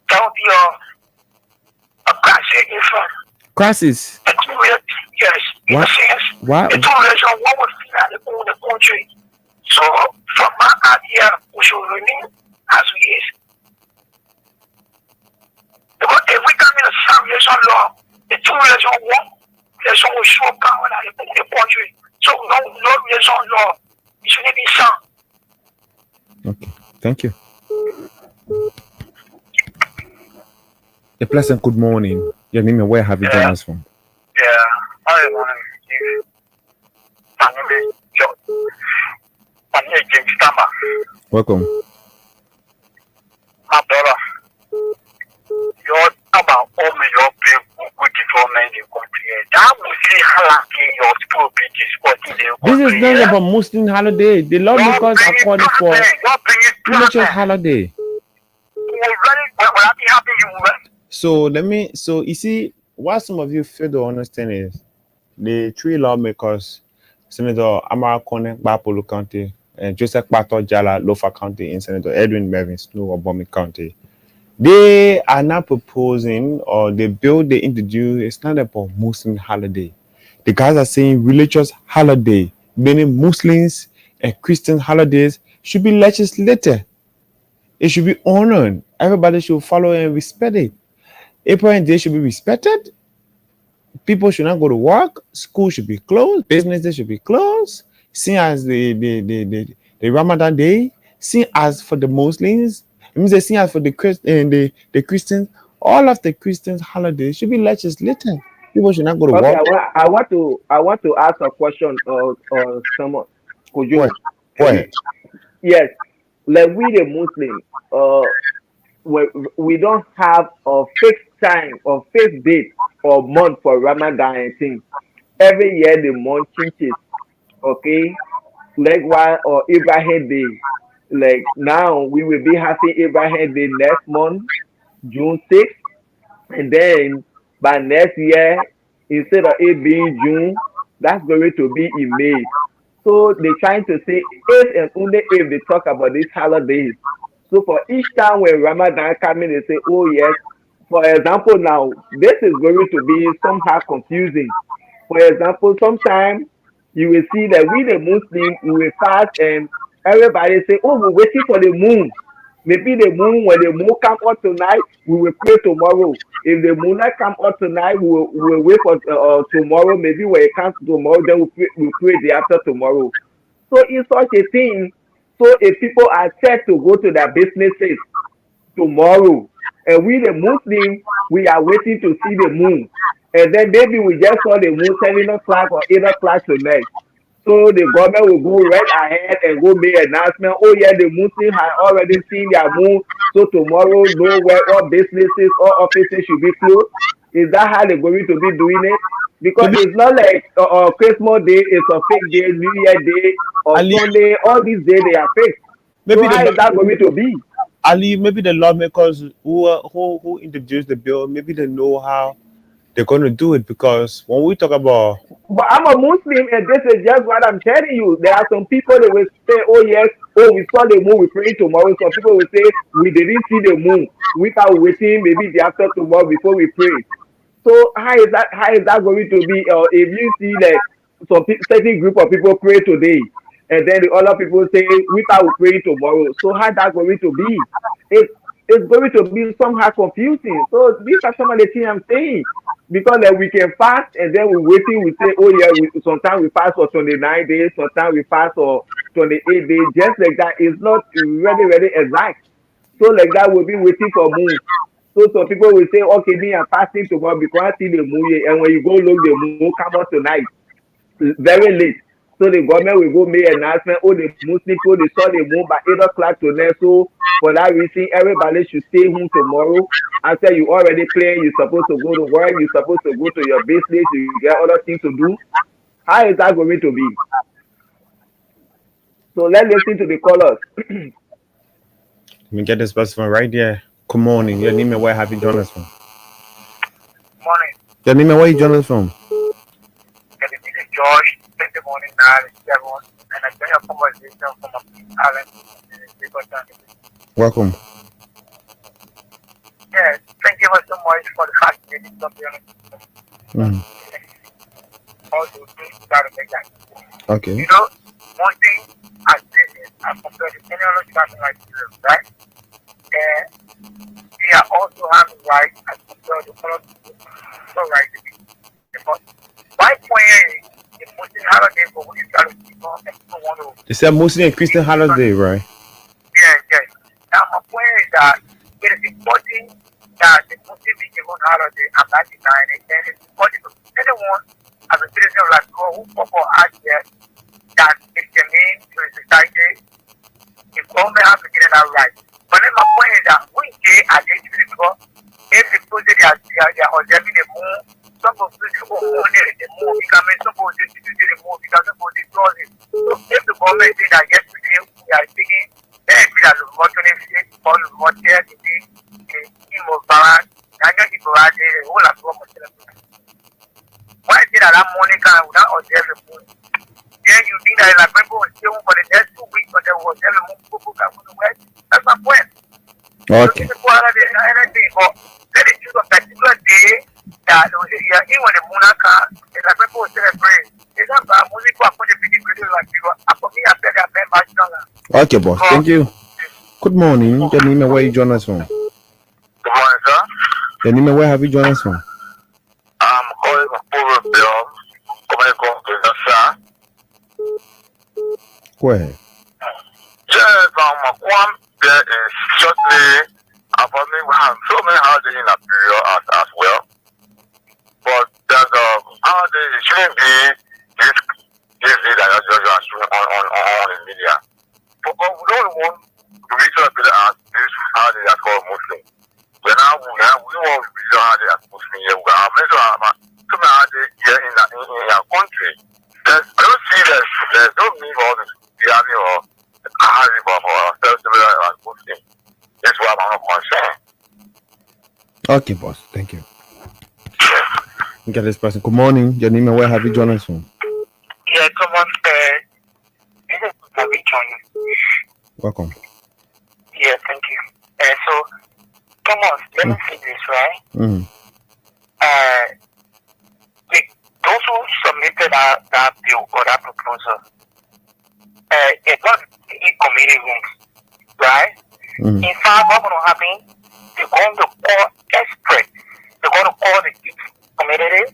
D: that would be a crisis in front.
A: Crisis?
D: Yes.
A: What? Why?
D: The two relation, one would feel at the country. So, from my idea, we should remain as we is. Because if we come in a relation law, the two relation, one relation will show power at the country. So, no relation law, it shouldn't be some.
A: Okay, thank you. A pleasant good morning. Your name and where have you joined us from?
D: Yeah, I want to my name is James Tamba.
A: Welcome.
D: My brother, your about all your people good development in country. That will say halaki your people be supporting the
A: This
D: country.
A: is not about Muslim holiday. The lawmakers are calling for religious holiday. So you see, what some of you fail to understand is the three lawmakers, Senator Amara Kone, Bapolo County, and Joseph Pato Jala, Lofa County, and Senator Edwin Mervyn Snow of Bomi County. They are not proposing, or the bill they introduce is not about Muslim holiday. The guys are saying religious holiday, meaning Muslims and Christian holidays should be legislated. It should be honored. Everybody should follow and respect it. April and Day should be respected. People should not go to work. School should be closed. Businesses should be closed. Seen as the Ramadan day. Seen as for the Muslims. It means they seen as for the Christians. All of the Christians' holidays should be legislated. People should not go to
C: Okay,
A: work.
C: I want to ask a question or someone. Could you?
A: Go ahead.
C: Yes, like we the Muslim, we don't have a fixed time or fixed date or month for Ramadan and things. Every year the month changes. Okay, like why or Ibrahim Day. Like now we will be having Ibrahim Day next month, June 6th, and then by next year, instead of it being June, that's going to be in May. So they're trying to say if and only if they talk about these holidays. So for each time when Ramadan come in, they say, oh yes. For example, now this is going to be somehow confusing. For example, sometimes you will see that we the Muslims we will fast and everybody say, oh, we're waiting for the moon. Maybe the moon, when the moon come out tonight, we will pray tomorrow. If the moon not come out tonight, we will wait for tomorrow. Maybe when it comes tomorrow, then we'll pray the after tomorrow. So it's such a thing. So if people are set to go to their businesses tomorrow, and we the Muslims, we are waiting to see the moon. And then maybe we just saw the moon 7 o'clock or 8 o'clock tonight. So the government will go right ahead and go make an announcement. Oh yeah, the Muslims have already seen their moon. So tomorrow, nowhere, all businesses, all offices should be closed. Is that how they're going to be doing it? Because it's not like Christmas Day is a fake day, New Year Day, or Sunday. All these days they are fake. So how is that going to be?
A: Ali, maybe the lawmakers who introduced the bill, maybe they know how they're going to do it, because when we talk about...
C: But I'm a Muslim, and this is just what I'm telling you. There are some people that will say, oh yes, oh we saw the moon, we pray tomorrow. Some people will say, we didn't see the moon. We are waiting maybe the after tomorrow before we pray. So how is that going to be? If you see that some certain group of people pray today, and then the other people say, we are praying tomorrow. So how that going to be? It's going to be somehow confusing. So these are some of the things I'm saying. Because we can fast and then we're waiting, we say, oh yeah, sometimes we fast for 29 days, sometimes we fast for 28 days, just like that. It's not really, really exact. So like that, we'll be waiting for moon. So some people will say, okay, me, I'm fasting tomorrow because I see the moon, and when you go look, the moon come out tonight, very late. So the government will go make an announcement, oh, the Muslim people, they saw the moon by 8 o'clock tonight. So for that reason, everybody should stay home tomorrow. After you already playing, you're supposed to go to work, you're supposed to go to your business, you get other things to do. How is that going to be? So let's listen to the callers.
A: Let me get this person right there. Good morning. Your name and where have you joined us from?
D: Morning.
A: Your name and where you joined us from?
D: This is George. Good morning, everyone. And I join your conversation from Alan.
A: Welcome.
D: Yes, thank you so much for the fascinating topic. All those things that make that.
A: Okay.
D: You know, one thing I say is I compare to any other person like you, right? And we are also having rights as compared to other people. So right to be. But my point is, the Muslim holiday for which you and people want to.
A: It's a Muslim and Christian holiday, right?
D: Yes. Now my point is that it is important that the Muslim be given holiday and not denying it, and it's important to anyone as a citizen of Liberia who people out there that it's germane to the society. The government has to get it out right. But then my point is that we see that yesterday we are speaking. Then we are watching it all watching the team of Baran. I know the Baran is all of them. Why is it that Monica without or the food? Then you think that like people will stay for the next 2 weeks, but there was never people that would work. That's my point.
A: Okay.
D: People are anything, but let it choose a particular day that you're in when the Monica is like people will celebrate. It's not about music for the video like people. For me, I said that I'm much younger.
A: Okay, boss. Thank you. Good morning. Your name and where you join us from?
D: Good morning, sir.
A: Your name and where have you joined us from?
D: I'm calling from Poro Bill.
A: Go ahead.
D: Yes, one there is shortly about me. We have so many holidays in Nigeria as well. But there's a holiday, it shouldn't be this day that you're just on the media. But we don't want to reach out to this holiday that's called Muslim. We want to reach out as Muslim here. We have so many holidays here in our country. I don't see there's no need for all this army or army for ourselves to be as Muslim. That's why I'm not concerned.
A: Okay, boss. Thank you. Look at this person. Good morning. Your name and where have you joined us from?
D: Yeah, come on, this is Bobby John.
A: Welcome.
D: Yeah, thank you. So, Thomas, let me say this, right?
A: Mm-hmm.
D: Those who submitted that bill or that proposal, it was in committee rooms, right?
A: Mm-hmm.
D: In fact, what's going to happen? They're going to call experts. They're going to call the community.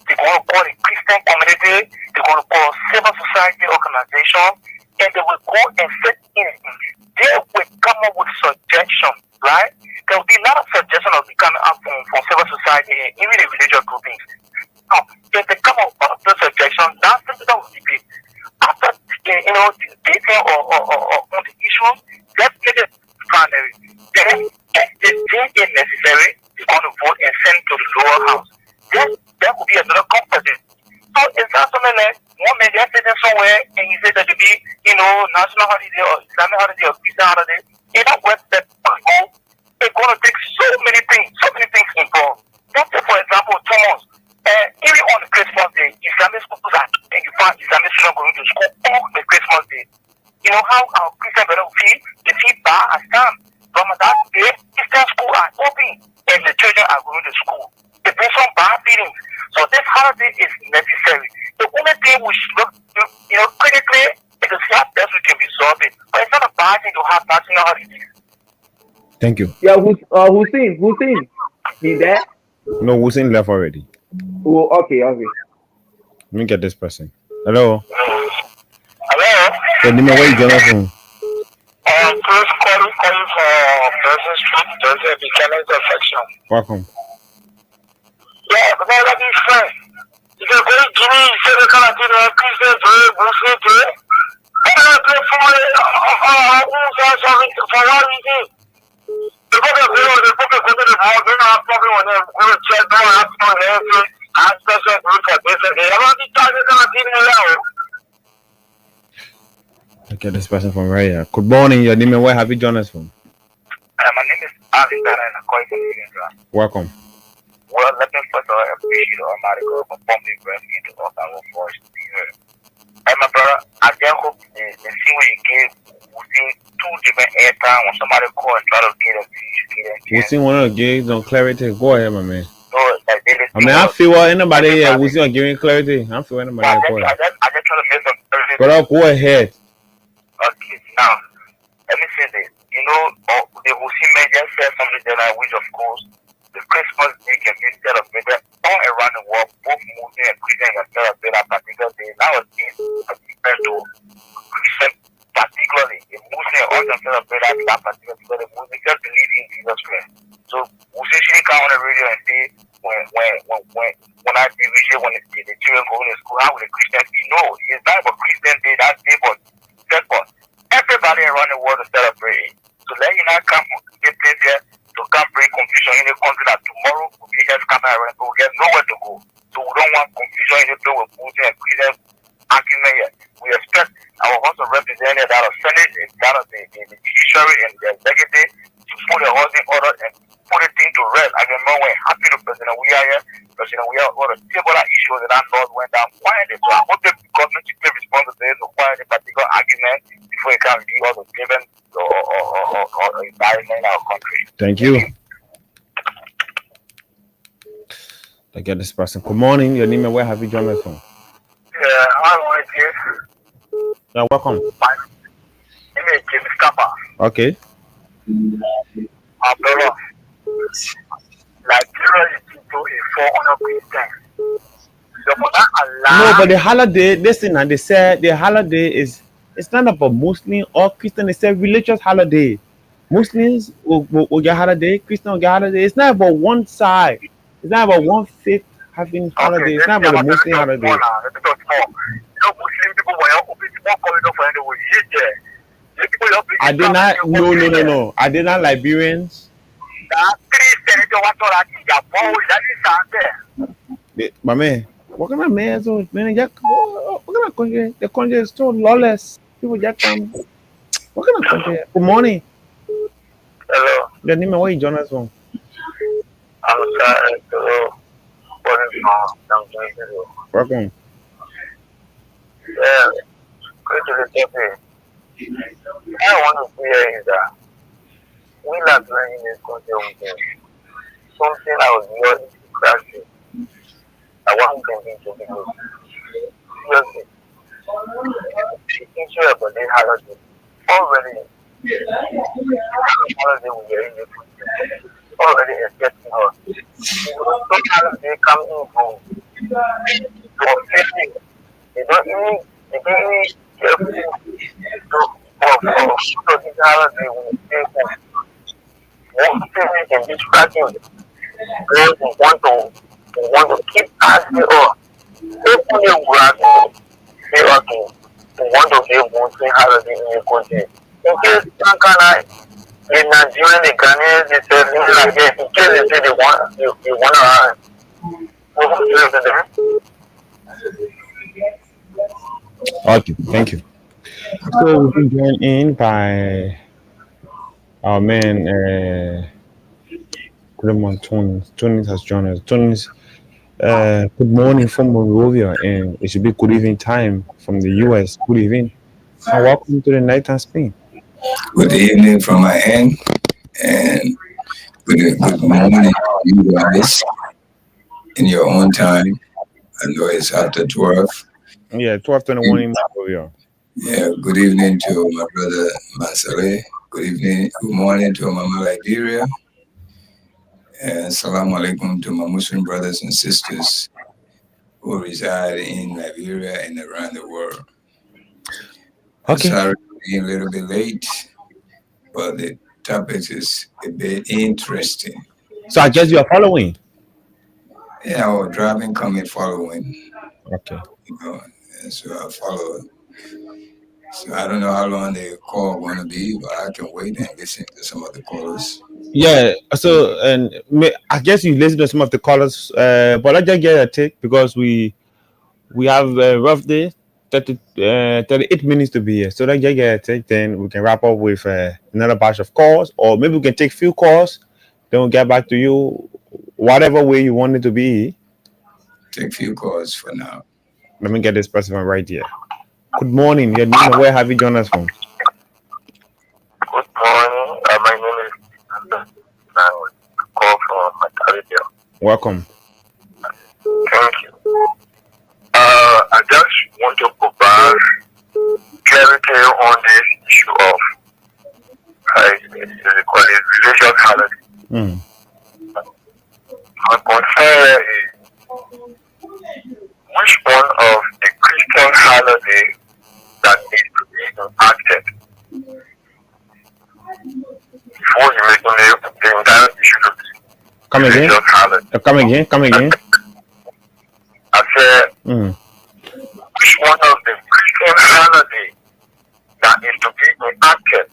D: They're going to call the Christian community. They're going to call civil society organization, and they will go and sit in. They will come up with suggestions, right? There will be a lot of suggestions that will be coming up from civil society and even the religious groupings. Now, if they come up with those suggestions, that's something that will be after debating or on the issue. Let's make it primary. Then, if they think it's necessary, they're going to vote and send to the lower house. Then there could be another competition. So it's not something like one man they're sitting somewhere and you say that to be, national holiday or Islamic holiday or Christian holiday. In that West that go, it's going to take so many things involved. Let's say, for example, Thomas, even on the Christmas Day, Islamic schools are, and you find Islamic children going to school on the Christmas Day. You know how our Christian brothers feel? They feel bad as time. From that day, Christian schools are open and the children are going to school. They bring some bad feelings. So this holiday is necessary. The only thing we should look, critically, is to see how best we can resolve it. But it's not a bad thing to have national holidays.
A: Thank you.
C: Yeah, Hussein. He's there?
A: No, Hussein left already.
C: Oh, okay.
A: Let me get this person. Hello.
D: Hello?
A: Your name and where you join us from?
D: First calling for Person Street. There's a beginning section.
A: Welcome.
D: Yeah, but I like his friend. You can go to Guinea, you say the kind of thing that Christian do, Muslim do. I don't pay for what we do. The book of the house, they don't have problem with them. Go to check, don't have to everything. I special group for this and that. I'm not talking about this now.
A: Okay, this person from right here. Good morning. Your name and where have you joined us from?
D: My name is Alex and I'm calling from India.
A: Welcome.
D: Well, let me first of all appreciate Almighty God for pumping breath into us and our voice to be heard. And my brother, I just hope the scene where you gave, we see 2 different airtime when somebody call and try to get them to
A: We see one of the gigs on clarity. Go ahead, my man.
D: No, like
A: I feel anybody here we see on giving clarity. I feel anybody
D: I
A: here.
D: just try to make some clarity.
A: But go ahead.
D: Okay, now, let me say this. The Hussein man just said something that which of course, the Christmas Day can be celebrated all around the world. Both Muslim and Christian can celebrate that particular day. Nowadays, as compared to Christian, particularly, the Muslim also celebrate that particular day because the Muslims just believe in Jesus Christ. So, we usually come on the radio and say, when I division, when the children go to school, how will the Christians be? No, it's not a Christian day, that day, but everybody around the world to celebrate. So let you not come get place here to come bring confusion in the country that tomorrow will be just coming around, but we have nowhere to go. So we don't want confusion in the place with Muslim and Christian argument here. We expect our house of representative, that of Senate, and that of the judiciary and the executive to put a holding order and put a thing to rest. I remember when happy to President we are on the table that issue that I thought went down quietly. So I hope the government to take responsibility to quiet a particular argument before it can be also given or environment in our country.
A: Thank you. I get this person. Good morning. Your name and where have you joined us from?
D: Yeah, I want to.
A: Yeah, welcome.
D: My name is James Kappa.
A: Okay.
D: Brother, Nigeria is into a 400%. So for that
A: No,
D: allow.
A: but the holiday, listen, and they said the holiday is it's not about Muslim or Christian. They said religious holiday. Muslims will get holiday, Christian will get holiday. It's not about one side. It's not about one faith having holiday. It's not about the Muslim holiday.
D: You know, Muslim people were open to one corridor for anyway.
A: I did not. No. I did not Liberians. My man, what kind of man? So man, what kind of country? The country is so lawless. People just come. What kind of country? Good morning.
D: Hello.
A: The name of where you join us from?
D: I'm sorry to
A: Welcome.
D: yeah, go to the topic. I want to say is that we are doing in this country something I was really crashing. I want to be to people. Seriously. Thinking about the holiday. Already, holiday we are in this country. Already expecting her. Some holiday come in home. To offending. They don't even careful to this holiday we stay home. One thing can distracting. Girls want to keep asking us. If we are say okay, we want to give Muslim holiday in your country. In case some kind of the Nigerian, the Ghanaians, they say things like that. In case they say they want to
A: Okay, thank you. So we've been joined in by our man, Tony. Tony has joined us. Tony's good morning from Monrovia, and it should be good evening time from the US. Good evening, and welcome to the Nighttime Spain.
E: Good evening from my end, and good morning to you guys in your own time. I know it's after 12.
A: Yeah, 12:21 in Monrovia.
E: Yeah, good evening to my brother Masale. Good evening, good morning to Mama Liberia. And assalamu alaikum to my Muslim brothers and sisters who reside in Liberia and around the world.
A: Okay.
E: Sorry, being a little bit late, but the topic is a bit interesting.
A: So I guess you are following.
E: Yeah, I was driving, coming, following.
A: Okay.
E: You know, and so I follow. So I don't know how long the call going to be, but I can wait and listen to some of the callers.
A: Yeah. So I guess you listen to some of the callers, but let's just get a take because we have a rough day. 38 minutes to be here. So let's just get a take. Then we can wrap up with another batch of calls, or maybe we can take few calls. Then we'll get back to you, whatever way you want it to be.
E: Take few calls for now.
A: Let me get this person right here. Good morning. Your name and where have you joined us from?
D: Good morning. My name is I call from Arabia.
A: Welcome.
D: Thank you. I just want to provide clarity on this issue of religious holiday. My concern is which one of the Christian holiday that needs to be impacted before you make the entire issue of
A: Come again.
D: religious holiday.
A: Come again.
D: I said, which one of the Christian holiday that is to be enacted,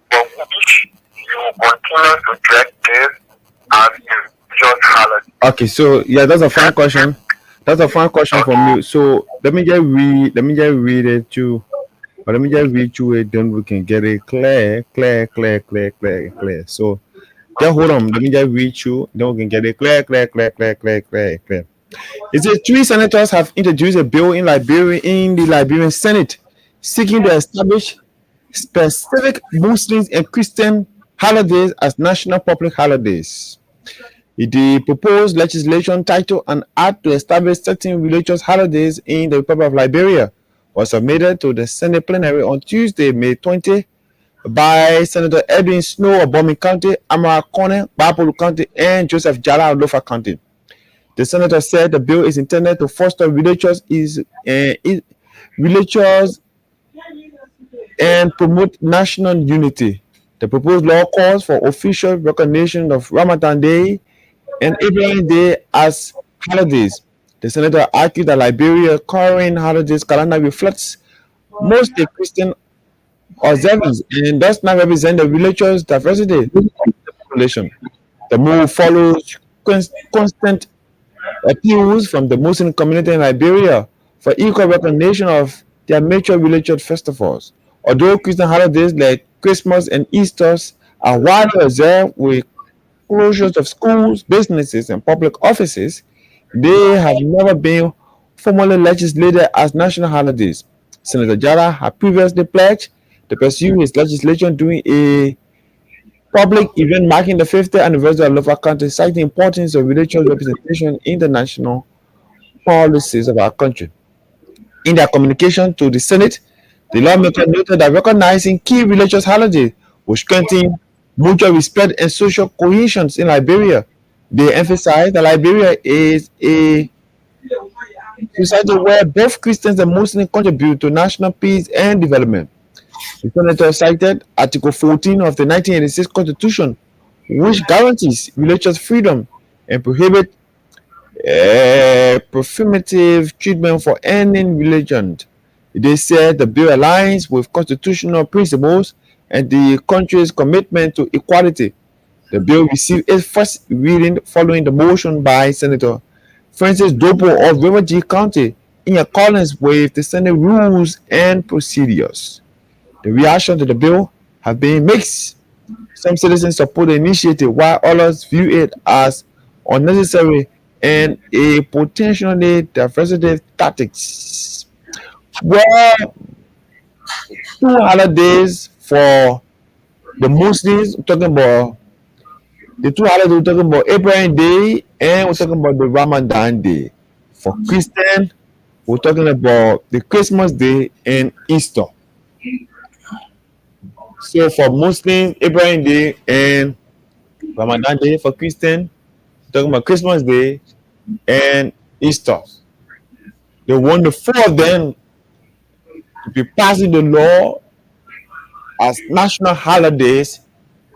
D: but which you will continue to drag this as a religious holiday?
A: Okay, so yeah, that's a fine question. That's a fun question from you. So let me just read it too. But let me just read through it, then we can get it clear. So just hold on. Let me just read through, then we can get it clear. It says three senators have introduced a bill in the Liberian Senate seeking to establish specific Muslims and Christian holidays as national public holidays. The proposed legislation titled An Act to Establish Certain Religious Holidays in the Republic of Liberia was submitted to the Senate plenary on Tuesday, May 20, by Senator Edwin Snow of Bomi County, Amara Kone, Bapolu County, and Joseph Jala of Lofa County. The senator said the bill is intended to foster religious and promote national unity. The proposed law calls for official recognition of Ramadan Day and Ibrahim Day as holidays. The senator argued that Liberia's current holidays calendar reflects mostly Christian observance and does not represent the religious diversity of the population. The move follows constant appeals from the Muslim community in Liberia for equal recognition of their major religious festivals. Although Christian holidays like Christmas and Easter are widely observed with closures of schools, businesses, and public offices, they have never been formally legislated as national holidays. Senator Jara had previously pledged to pursue his legislation during a public event marking the 50th anniversary of Lofa County, citing the importance of religious representation in the national policies of our country. In their communication to the Senate, the lawmaker noted that recognizing key religious holidays will strengthen mutual respect and social cohesion in Liberia. They emphasized that Liberia is a society where both Christians and Muslims contribute to national peace and development. The senator cited Article 14 of the 1986 Constitution, which guarantees religious freedom and prohibits performative treatment for any religion. They said the bill aligns with constitutional principles and the country's commitment to equality. The bill received its first reading following the motion by Senator Francis Dopo of River G County in accordance with the Senate rules and procedures. The reaction to the bill have been mixed. Some citizens support the initiative while others view it as unnecessary and a potentially divisive tactics. Well, two holidays for the Muslims, we're talking about the two holidays, we're talking about Abraham Day and we're talking about the Ramadan Day. For Christian, we're talking about the Christmas Day and Easter. So for Muslims, Abraham Day and Ramadan Day. For Christian, we're talking about Christmas Day and Easter. They want the four of them to be passing the law as national holidays,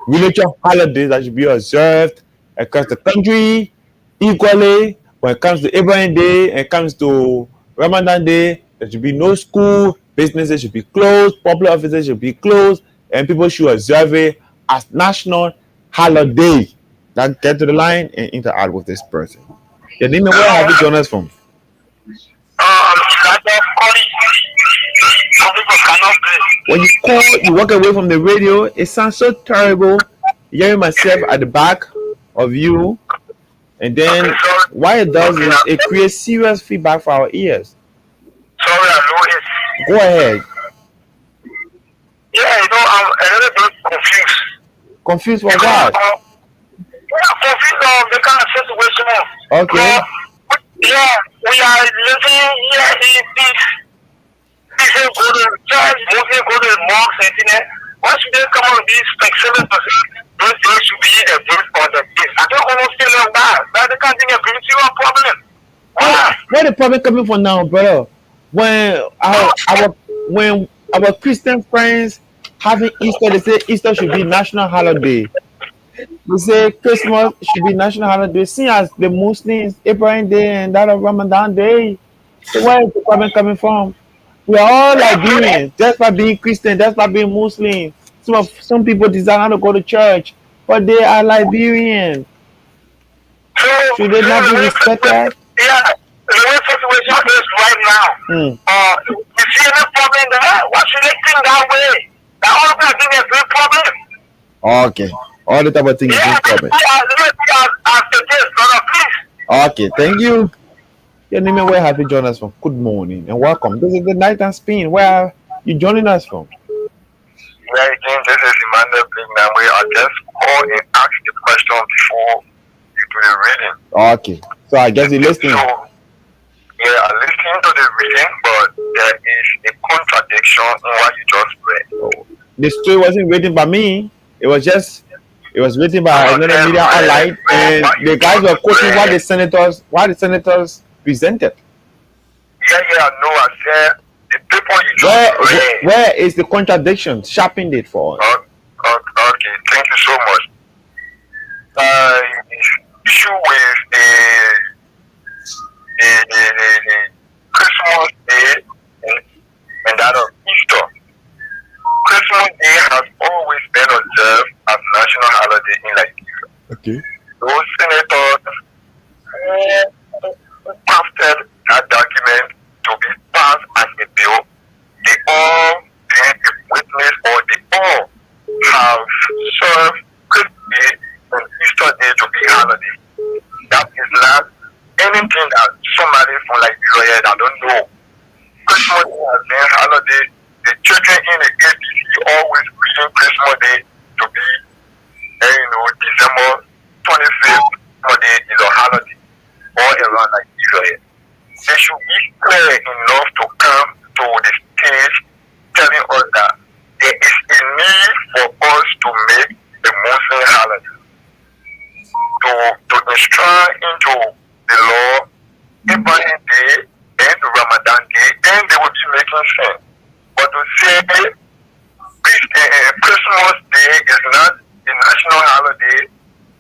A: religious holidays that should be observed across the country equally. When it comes to Abraham Day and it comes to Ramadan Day, there should be no school, businesses should be closed, public offices should be closed, and people should observe it as national holiday. Now get to the line and interact with this person. Your name and where have you joined us from? When you call, you walk away from the radio, it sounds so terrible. Hearing myself at the back of you, and then what it does is it creates serious feedback for our ears.
D: Sorry, I know it.
A: Go ahead.
D: Yeah, I'm a little bit confused.
A: Confused for what?
D: Confused on the kind of situation.
A: Okay.
D: Yeah, we are living here in this. People go to church, Muslims go to the mosque, and once they come on these like 7%, those days should be a bit on the base. I don't understand that. That they can't think a pretty serious problem. Why?
A: Where the problem coming from now, brother? When our Christian friends having Easter, they say Easter should be national holiday. They say Christmas should be national holiday. See as the Muslims, Abraham Day and that of Ramadan Day. So where is the problem coming from? We are all Liberians, just by being Christian, just by being Muslim. Some people desire not to go to church, but they are Liberian. Should they not be respected?
D: Yeah, The way situation is right now, you see any problem there? Why should they think that way? That all of that thing is a big problem.
A: Okay. All the type of things is
D: Yeah,
A: no problem.
D: as the case, brother, please.
A: Okay, thank you. Your name and where have you joined us from? Good morning and welcome. This is the night and spin. Where are you joining us from?
D: Yeah, again, this is Emmanuel Bigman. We are just call and ask the question before you do the reading.
A: Okay. So I guess you're listening.
D: So, yeah, I'm listening to the reading, but there is a contradiction in what you just read.
A: The story wasn't written by me. It was written by another media outlet, and the guys were quoting what the senators presented.
D: Yeah, no, I said the people you just read.
A: Where is the contradiction? Sharpen it for us.
D: Okay, thank you so much. Issue with the Christmas Day and that of Easter. Christmas Day has always been observed as national holiday in Liberia.
A: Okay.
D: Those senators who crafted that document to be passed as a bill, they all bear a witness, or they all have served Christmas Day and Easter Day to be holiday. That is not anything that somebody from Liberia that don't know. Christmas Day has been holiday. The children in the APC always reading Christmas Day to be, December 25th. Day is a holiday all around Nigeria. They should be clear enough to come to the stage telling us that there is a need for us to make a Muslim holiday. To inscribe into the law Ibrahim Day and Ramadan Day, and they will be making sense. But to say Christmas Day is not a national holiday,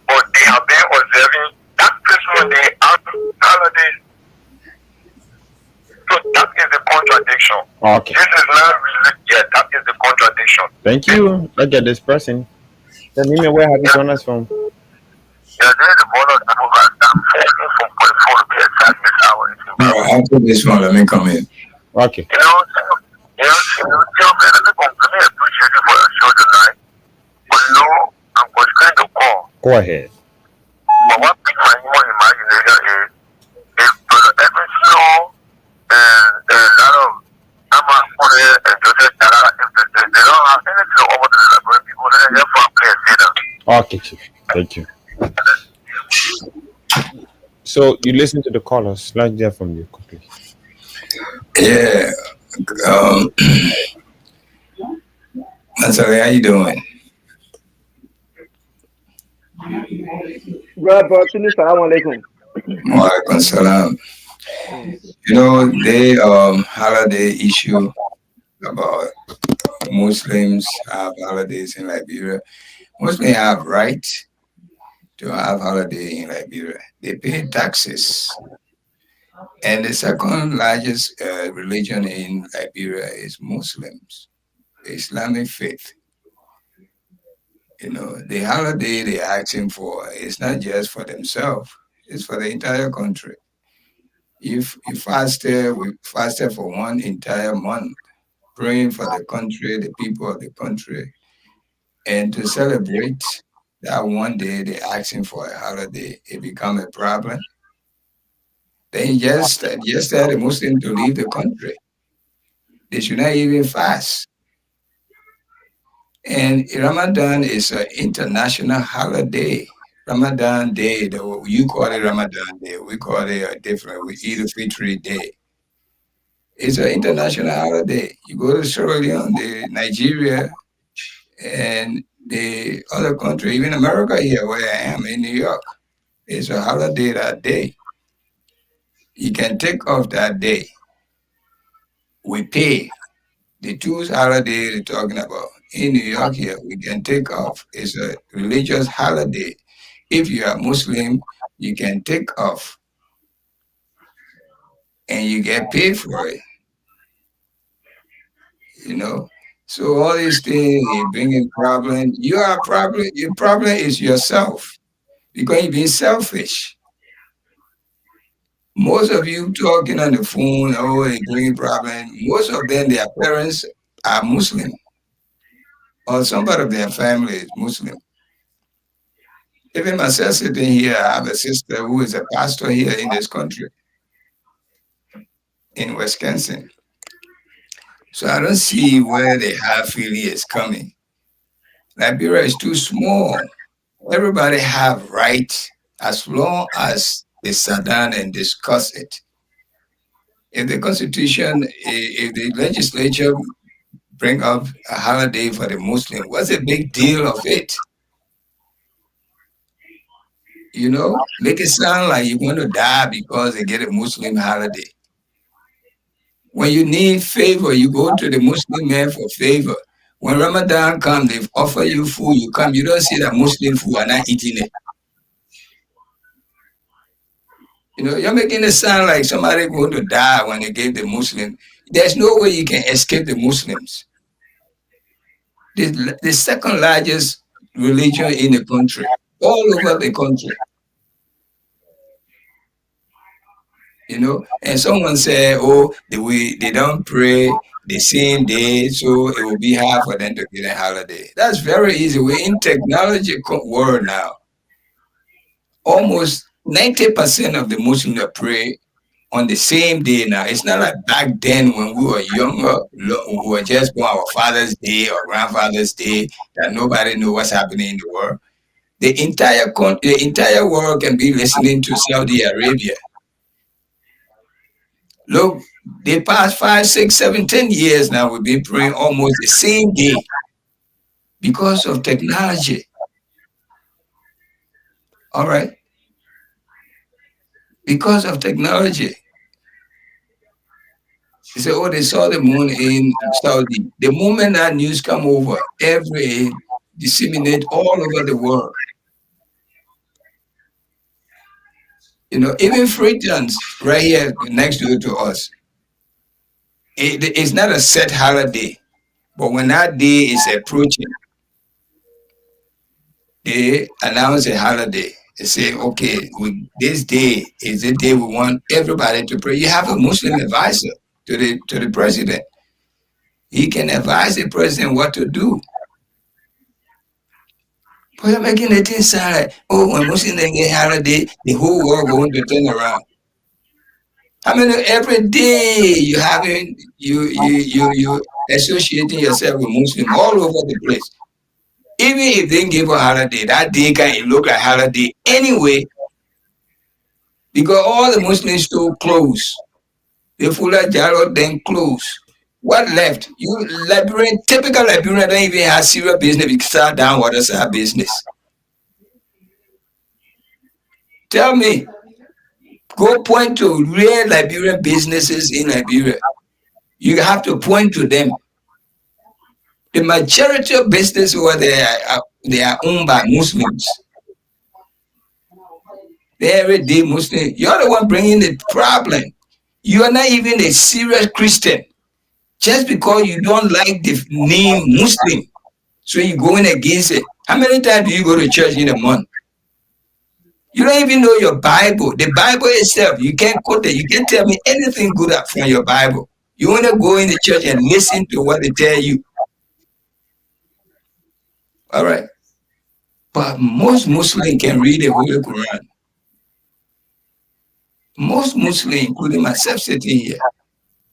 D: but they have been observing that Christmas Day as holiday. So that is the contradiction.
A: Okay.
D: This is not really, that is the contradiction.
A: Thank you. Look at this person. Tell me where have you joined us from?
D: Yeah, there is a bonus I'm falling from 44 to be exact this hour.
E: After this one, let me come in.
A: Okay.
D: Let me appreciate you for your show tonight. But I'm going to call.
A: Go ahead.
D: But what piqued my human imagination is if Brother Edwin Snow and that of Amma Kure and Joseph Tara, if they don't have anything over to the Liberian people, then they're for play a theater.
A: Okay, Chief. Thank you. So you listen to the callers. Let's hear from you quickly.
E: Yeah. Masari, how you doing?
C: Brother, Assalamu alaikum.
E: Wa alaikum salam. The holiday issue about Muslims have holidays in Liberia. Muslims have right to have holiday in Liberia. They pay taxes. And the second largest religion in Liberia is Muslims, the Islamic faith. The holiday they're asking for is not just for themselves, it's for the entire country. If we fasted for one entire month, praying for the country, the people of the country, and to celebrate that one day they're asking for a holiday, it become a problem. Then just tell the Muslim to leave the country. They should not even fast. And Ramadan is an international holiday. Ramadan Day, you call it Ramadan Day, we call it a different, we Eid al-Fitr Day. It's an international holiday. You go to Sierra Leone, Nigeria, and the other country, even America here, where I am in New York, it's a holiday that day. You can take off that day. We pay. The two holidays you're talking about in New York here, we can take off. It's a religious holiday. If you are Muslim, you can take off. And you get paid for it. So all these things, you bring in problem. Your problem is yourself. Because you're being selfish. Most of you talking on the phone, oh, it bring problem. Most of them, their parents are Muslim, or somebody of their family is Muslim. Even myself sitting here, I have a sister who is a pastor here in this country, in Wisconsin. So I don't see where the half really is coming. Liberia is too small. Everybody have rights as long as they sit down and discuss it. If the constitution, if the legislature bring up a holiday for the Muslim, what's the big deal of it? You know, make it sound like you're going to die because they get a Muslim holiday. When you need favor, you go to the Muslim man for favor. When Ramadan comes, they offer you food, you come, you don't see that Muslim food are not eating it. You know, you're making it sound like somebody going to die when they give the Muslim. There's no way you can escape the Muslims. The second largest religion in the country, all over the country. You know, and someone said, oh, they don't pray the same day, so it will be hard for them to get a holiday. That's very easy. We're in technology world now. Almost 90% of the Muslims that pray on the same day now. It's not like back then when we were younger, we were just on our Father's Day or Grandfather's Day that nobody knew what's happening in the world. The entire world can be listening to Saudi Arabia. Look, the past 5, 6, 7, 10 years now, we've been praying almost the same day because of technology. All right? Because of technology. They say, oh, they saw the moon in Saudi. The moment that news come over, disseminate all over the world. You know, even Freetown's right here next door to us. It's not a set holiday, but when that day is approaching, they announce a holiday. They say, okay, this day is the day we want everybody to pray. You have a Muslim advisor to the president. He can advise the president what to do. But you're making it sound like, oh, when Muslims get holiday, the whole world going to turn around. I mean, every day you associating yourself with Muslims all over the place. Even if they give a holiday, that day can look like holiday anyway, because all the Muslims still close. The Fuller Jarrod then close. What left? Typical Liberian don't even have serious business. We start down what is our business. Tell me, go point to real Liberian businesses in Liberia. You have to point to them. The majority of business over there, they are owned by Muslims. They're everyday Muslim. You're the one bringing the problem. You are not even a serious Christian. Just because you don't like the name Muslim, so you're going against it. How many times do you go to church in a month? You don't even know your Bible. The Bible itself, you can't quote it. You can't tell me anything good from your Bible. You want to go in the church and listen to what they tell you. All right. But most Muslims can read the Holy Quran. Most Muslims, including myself sitting here,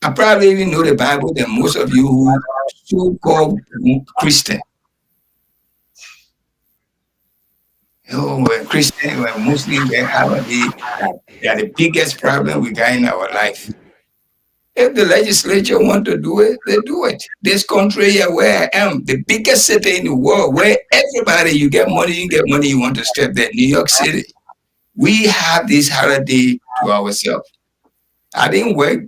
E: I probably even know the Bible than most of you who so-called Christian. Oh, we're Christian, we're Muslim, they are the biggest problem we got in our life. If the legislature want to do it, they do it. This country here where I am, the biggest city in the world, where everybody, you get money, you want to step there, New York City. We have this holiday to ourselves. I didn't work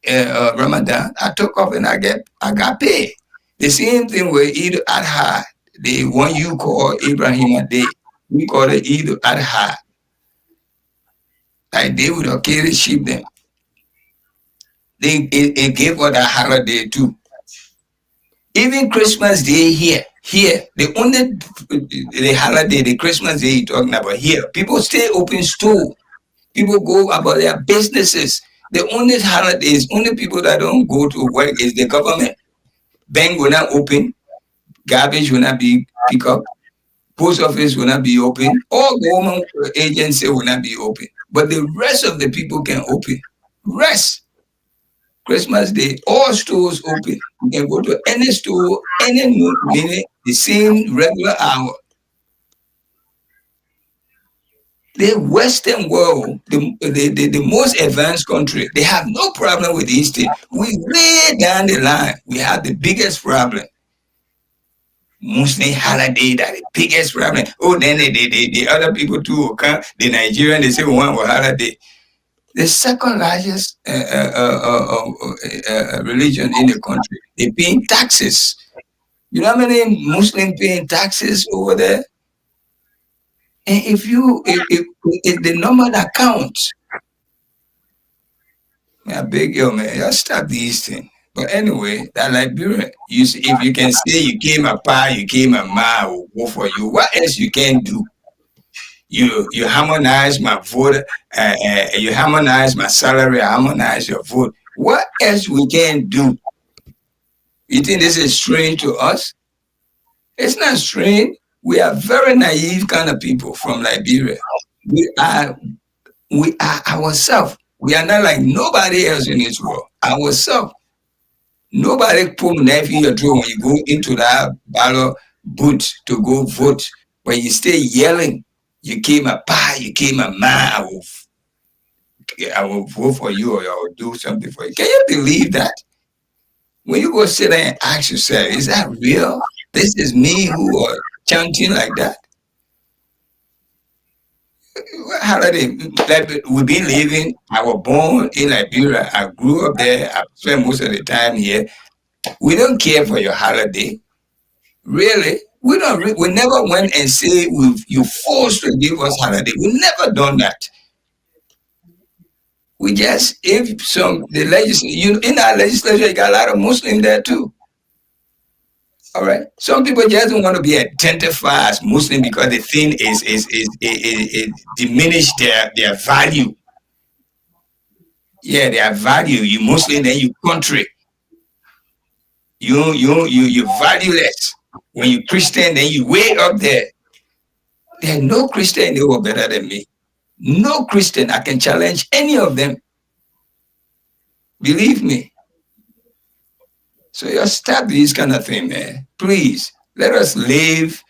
E: Ramadan. I took off and I got paid. The same thing with Eid al-Adha, the one you call Ibrahim Day. We call it Eid al-Adha. Like they would have carried sheep them. It gave us a holiday too. Even Christmas Day here, the only the holiday, the Christmas Day you're talking about here, people stay open store. People go about their businesses. The only holidays, only people that don't go to work is the government. Bank will not open, garbage will not be pick up, post office will not be open, all government agency will not be open. But the rest of the people can open. Rest. Christmas Day, all stores open. You can go to any store, any minute, the same regular hour. The Western world, the most advanced country, they have no problem with these things. We way down the line, we have the biggest problem. Muslim holiday, that the biggest problem. Oh, then the other people too will come. The Nigerian, they say we want a holiday. The second largest religion in the country, they paying taxes. You know how many Muslims paying taxes over there? And if the number that counts, I beg you, man, y'all stop these things. But anyway, that Liberia, you see, if you can say you came a pa, you came a ma, will go for you. What else you can do? You harmonize my vote, you harmonize my salary, I harmonize your vote. What else we can do? You think this is strange to us? It's not strange. We are very naive kind of people from Liberia. We are ourselves. We are not like nobody else in this world. Ourselves. Nobody put knife in your throat when you go into that ballot booth to go vote. But you stay yelling. You came a pa, you came a man. I will vote for you, or I will do something for you. Can you believe that? When you go sit there and ask yourself, is that real? This is me who are chanting like that? Holiday, we've been living. I was born in Liberia. I grew up there. I spent most of the time here. We don't care for your holiday. Really? We don't. We never went and say you forced to give us holiday. We never done that. We just, if the legislature, in our legislature, you got a lot of Muslims there too. All right. Some people just don't want to be identified as Muslim because the thing is diminish their value. Yeah, their value. You Muslim, then you country. You valueless. When you Christian, then you way up there. There's no Christian who are better than me. No Christian. I can challenge any of them. Believe me. So you stop this kind of thing, man. Please, let us live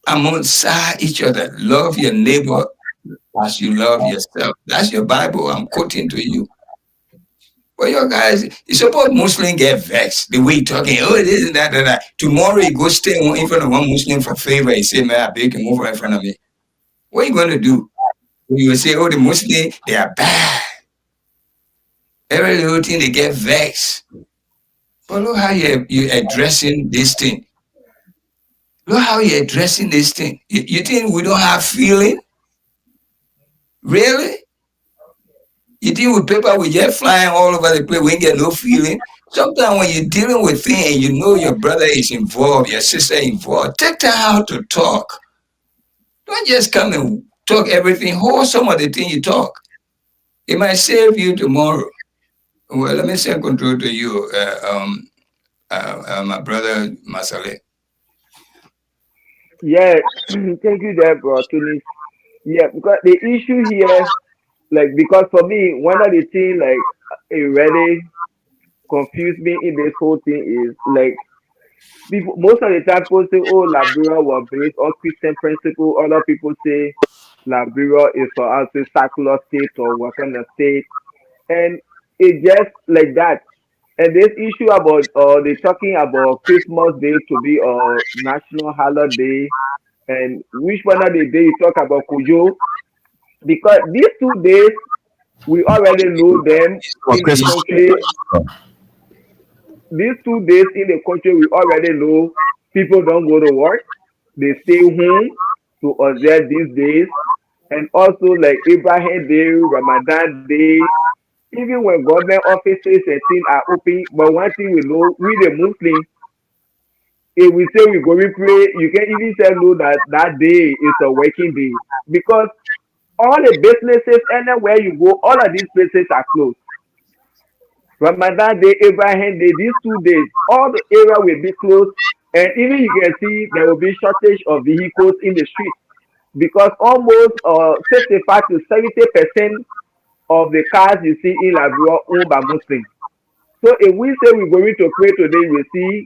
E: alongside each other. Love your neighbor as you love yourself. That's your Bible. I'm quoting to you. Well, you guys, you suppose Muslim get vexed the way you're talking. Oh, this and that. Tomorrow you go stay in front of one Muslim for favor. You say, man, I beg you, move right in front of me. What are you going to do? You will say, oh, the Muslim, they are bad. Every little thing they get vexed. But look how you're addressing this thing. Look how you're addressing this thing. You think we don't have feeling? Really? You think with paper we just flying all over the place, we ain't get no feeling? Sometimes when you're dealing with things and you know your brother is involved, your sister involved, take time out to talk. Don't just come and talk everything. Hold some of the things you talk. It might save you tomorrow. Well, let me send control to you, my brother Masale.
C: Yeah, thank you there, bro, Tony. Yeah, because the issue here, like, because for me, one of the things, like, it really confused me in this whole thing is, like, people, most of the time, people say, oh, Liberia was based on Christian principle. Other people say Liberia is for us a secular state or what kind of state. And it just like that. And this issue about they talking about Christmas Day to be a national holiday, and which one of the day you talk about Kujo, because these 2 days we already know them in the country. These 2 days in the country we already know people don't go to work, they stay home to observe these days, and also like Abraham Day, Ramadan Day. Even when government offices and things are open, but one thing we know, we the Muslims, if we say we go and pray, you can even tell know that that day is a working day because All the businesses, anywhere you go, all of these places are closed. Ramadan Day, Abraham Day, these 2 days, all the area will be closed, and even you can see there will be shortage of vehicles in the street because almost 65 to 70% of the cars you see in Liberia owned by Muslims. So if we say we're going to pray today, we see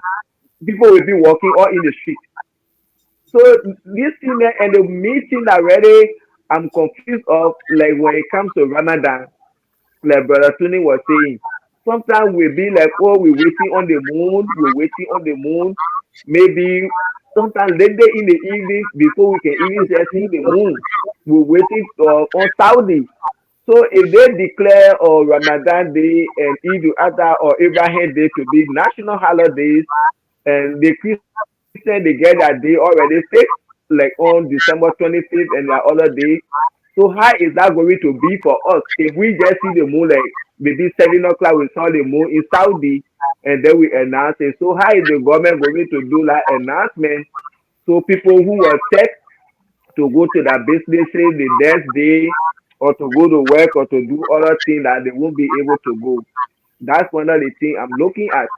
C: people will be walking all in the street. So this thing and the meeting already, I'm confused of like when it comes to Ramadan, like Brother Tony was saying. Sometimes we'll be like, oh, we're waiting on the moon, we're waiting on the moon. Maybe sometimes later in the evening before we can even see the moon, we're waiting on Saudi. So if they declare Ramadan Day and Eid al-Adha or Abraham Day to be national holidays, and the Christian they get that day already fixed, like on December 25th and their other day. So how is that going to be for us if we just see the moon like maybe 7 o'clock we saw the moon in Saudi and then we announce it. So how is the government going to do that announcement so people who were set to go to their businesses the next day or to go to work or to do other things that they won't be able to go? That's one of the things I'm looking at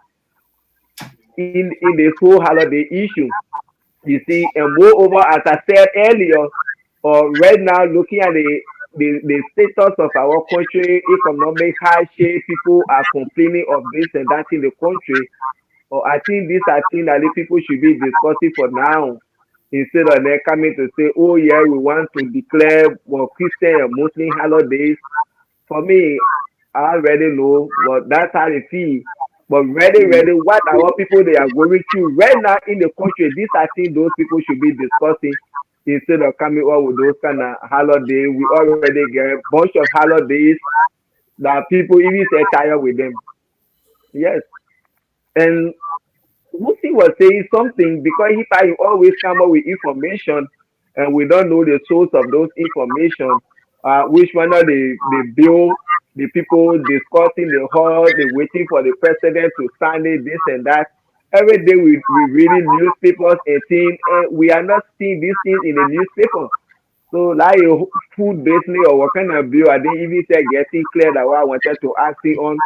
C: in this whole holiday issue. You see, and moreover, as I said earlier, right now looking at the status of our country, economic hardship, people are complaining of this and that in the country. Or I think these are things that the people should be discussing for now instead of them coming to say, oh yeah, we want to declare Christian and Muslim holidays. For me, I already know, but that's how they feel. But really, what our people they are going through right now in the country, these are things those people should be discussing instead of coming up with those kind of holidays. We already get a bunch of holidays that people even say tired with them. Yes. And Musi was saying something because he probably always come up with information and we don't know the source of those information. Which one of the bill, the people discussing the hall, they waiting for the president to sign it, this and that. Every day we reading newspapers and things, and we are not seeing these things in the newspaper. So like a food business or what kind of bill, I didn't even say getting clear that what I wanted to ask you on.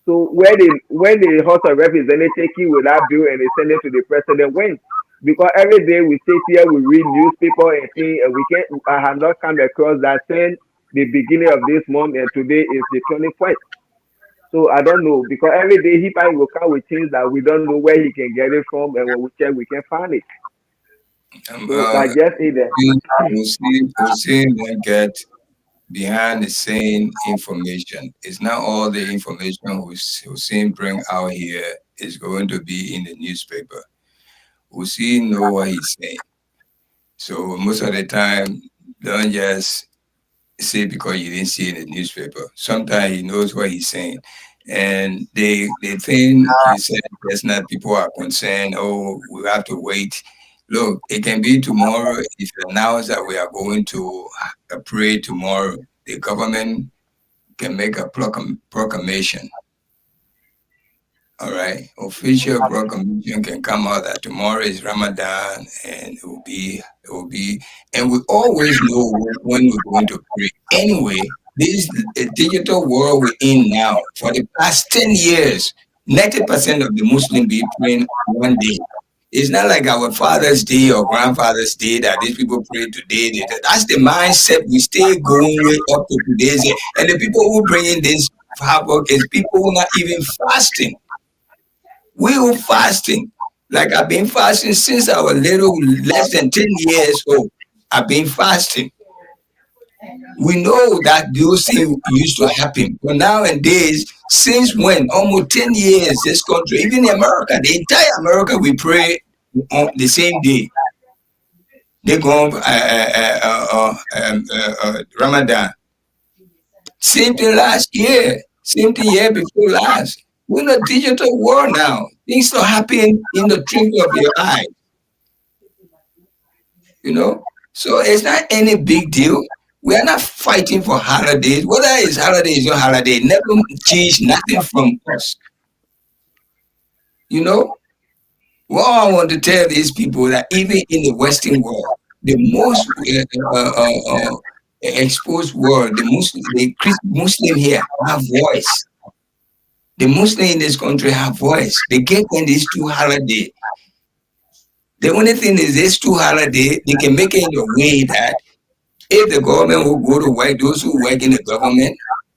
C: So when the House of Representatives take it with that bill and they send it to the president, when? Because every day we sit here, we read newspaper and things, and we can I have not come across that since the beginning of this month, and today is the 21st. So I don't know because every day he probably will come with things that we don't know where he can get it from, and when we check, we can find it. So I just say that.
E: we'll see them get behind the scene information. It's not all the information Hussein bring out here is going to be in the newspaper. Hussein know what he's saying. So most of the time, don't just say because you didn't see it in the newspaper. Sometimes he knows what he's saying. And the thing you said just not people are concerned, oh, we have to wait. Look, it can be tomorrow if you announce that we are going to pray tomorrow. The government can make a proclamation. All right, official proclamation can come out that tomorrow is Ramadan, and it will be, and we always know when we're going to pray. Anyway, this digital world we're in now, for the past 10 years, 90% of the Muslim be praying one day. It's not like our Father's Day or Grandfather's Day that these people pray today. That's the mindset we stay going way up to today's day. And the people who bring in this havoc is people who are not even fasting. We were fasting. Like I've been fasting since I was little, less than 10 years old. I've been fasting. We know that those things used to happen. But nowadays, since when? Almost 10 years, this country, even in America, the entire America, we pray on the same day. They go on Ramadan. Same thing last year. Same thing year before last. We're in a digital world now. Things are happening in the twinkle of your eye. You know? So it's not any big deal. We are not fighting for holidays. Whether it's holiday is your holiday, it never change nothing from us. You know? What I want to tell these people that even in the Western world, the most exposed world, Muslim here have voice. The Muslim in this country have voice. They get in these 2 holidays. The only thing is these 2 holidays, they can make it in a way that if the government will go to work, those who work in the government,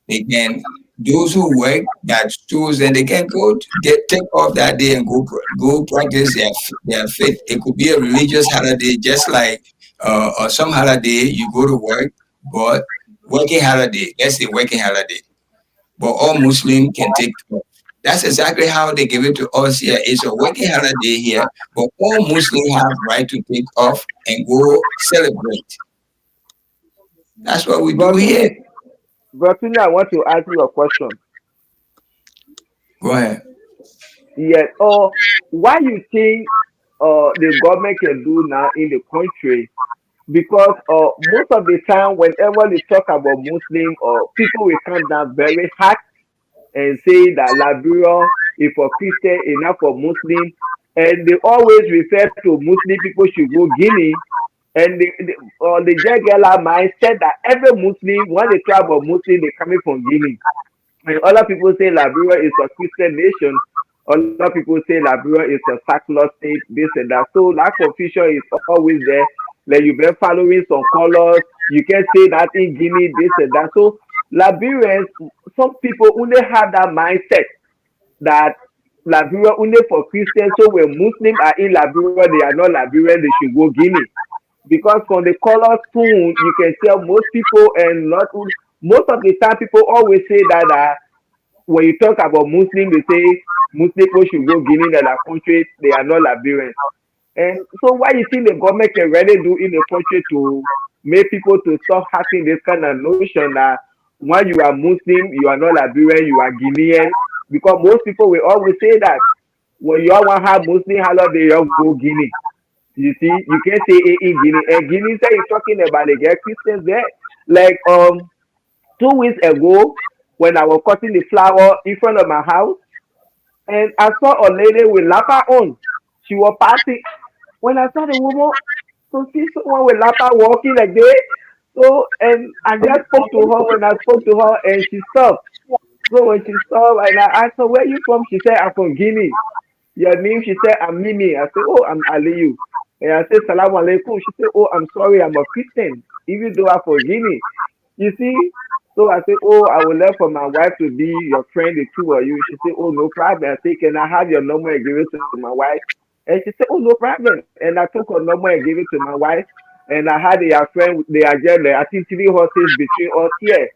E: they can, those who work at schools, and they can go take off that day and go practice their faith. It could be a religious holiday, just like or some holiday you go to work, but working holiday, that's the working holiday. But all Muslim can take off. That's exactly how they give it to us here. It's a working holiday here, but all Muslims have right to take off and go celebrate. That's what we do here.
C: Bertini, I want to ask you a question.
E: Go ahead.
C: Yes. Why you think the government can do now in the country? Because most of the time, whenever they talk about Muslim, people will come down very hard and say that Liberia is for Christian, enough for Muslim, and they always refer to Muslim people should go Guinea, and the Jagala mindset that every Muslim, when they talk about Muslim, they coming from Guinea. And other people say Liberia is a Christian nation. Other people say Liberia is a secular state, this and that. So that confusion is always there. Like you've been following some colors, you can say that in Guinea, this and that. So Liberians, some people only have that mindset that Liberia only for Christians. So when Muslims are in Liberia, they are not Liberian, they should go Guinea. Because from the color tone, you can tell most people and not most of the time people always say that when you talk about Muslim, they say Muslim people should go Guinea, that our country, they are not Liberians. And so what you think the government can really do in the country to make people to stop having this kind of notion that when you are Muslim, you are not Liberian, you are Guinean? Because most people will always say that when you all want to have Muslim holiday, you all go Guinea. You see, you can't say in Guinea. And Guinea say you're talking about the get Christians there. Like 2 weeks ago, when I was cutting the flower in front of my house, and I saw a lady with lapa on. She was passing. When I saw the woman, so see someone with lapa walking like this. So and I just spoke to her when I spoke to her, and she stopped. So when she stopped, and I asked her, "Where you from?" She said, "I'm from Guinea." Your name? She said, "I'm Mimi." I said, "Oh, I'm Aliyu." And I said, "Salam alaikum." She said, "Oh, I'm sorry, I'm a Christian, even though I'm from Guinea." You see? So I said, "Oh, I would love for my wife to be your friend, the two of you." She said, "Oh, no problem." I said, "Can I have your number and give it to my wife?" And she said, "Oh, no problem." And I took her number and gave it to my wife. And I had their friend, they are just, I think, 3 horses between us here.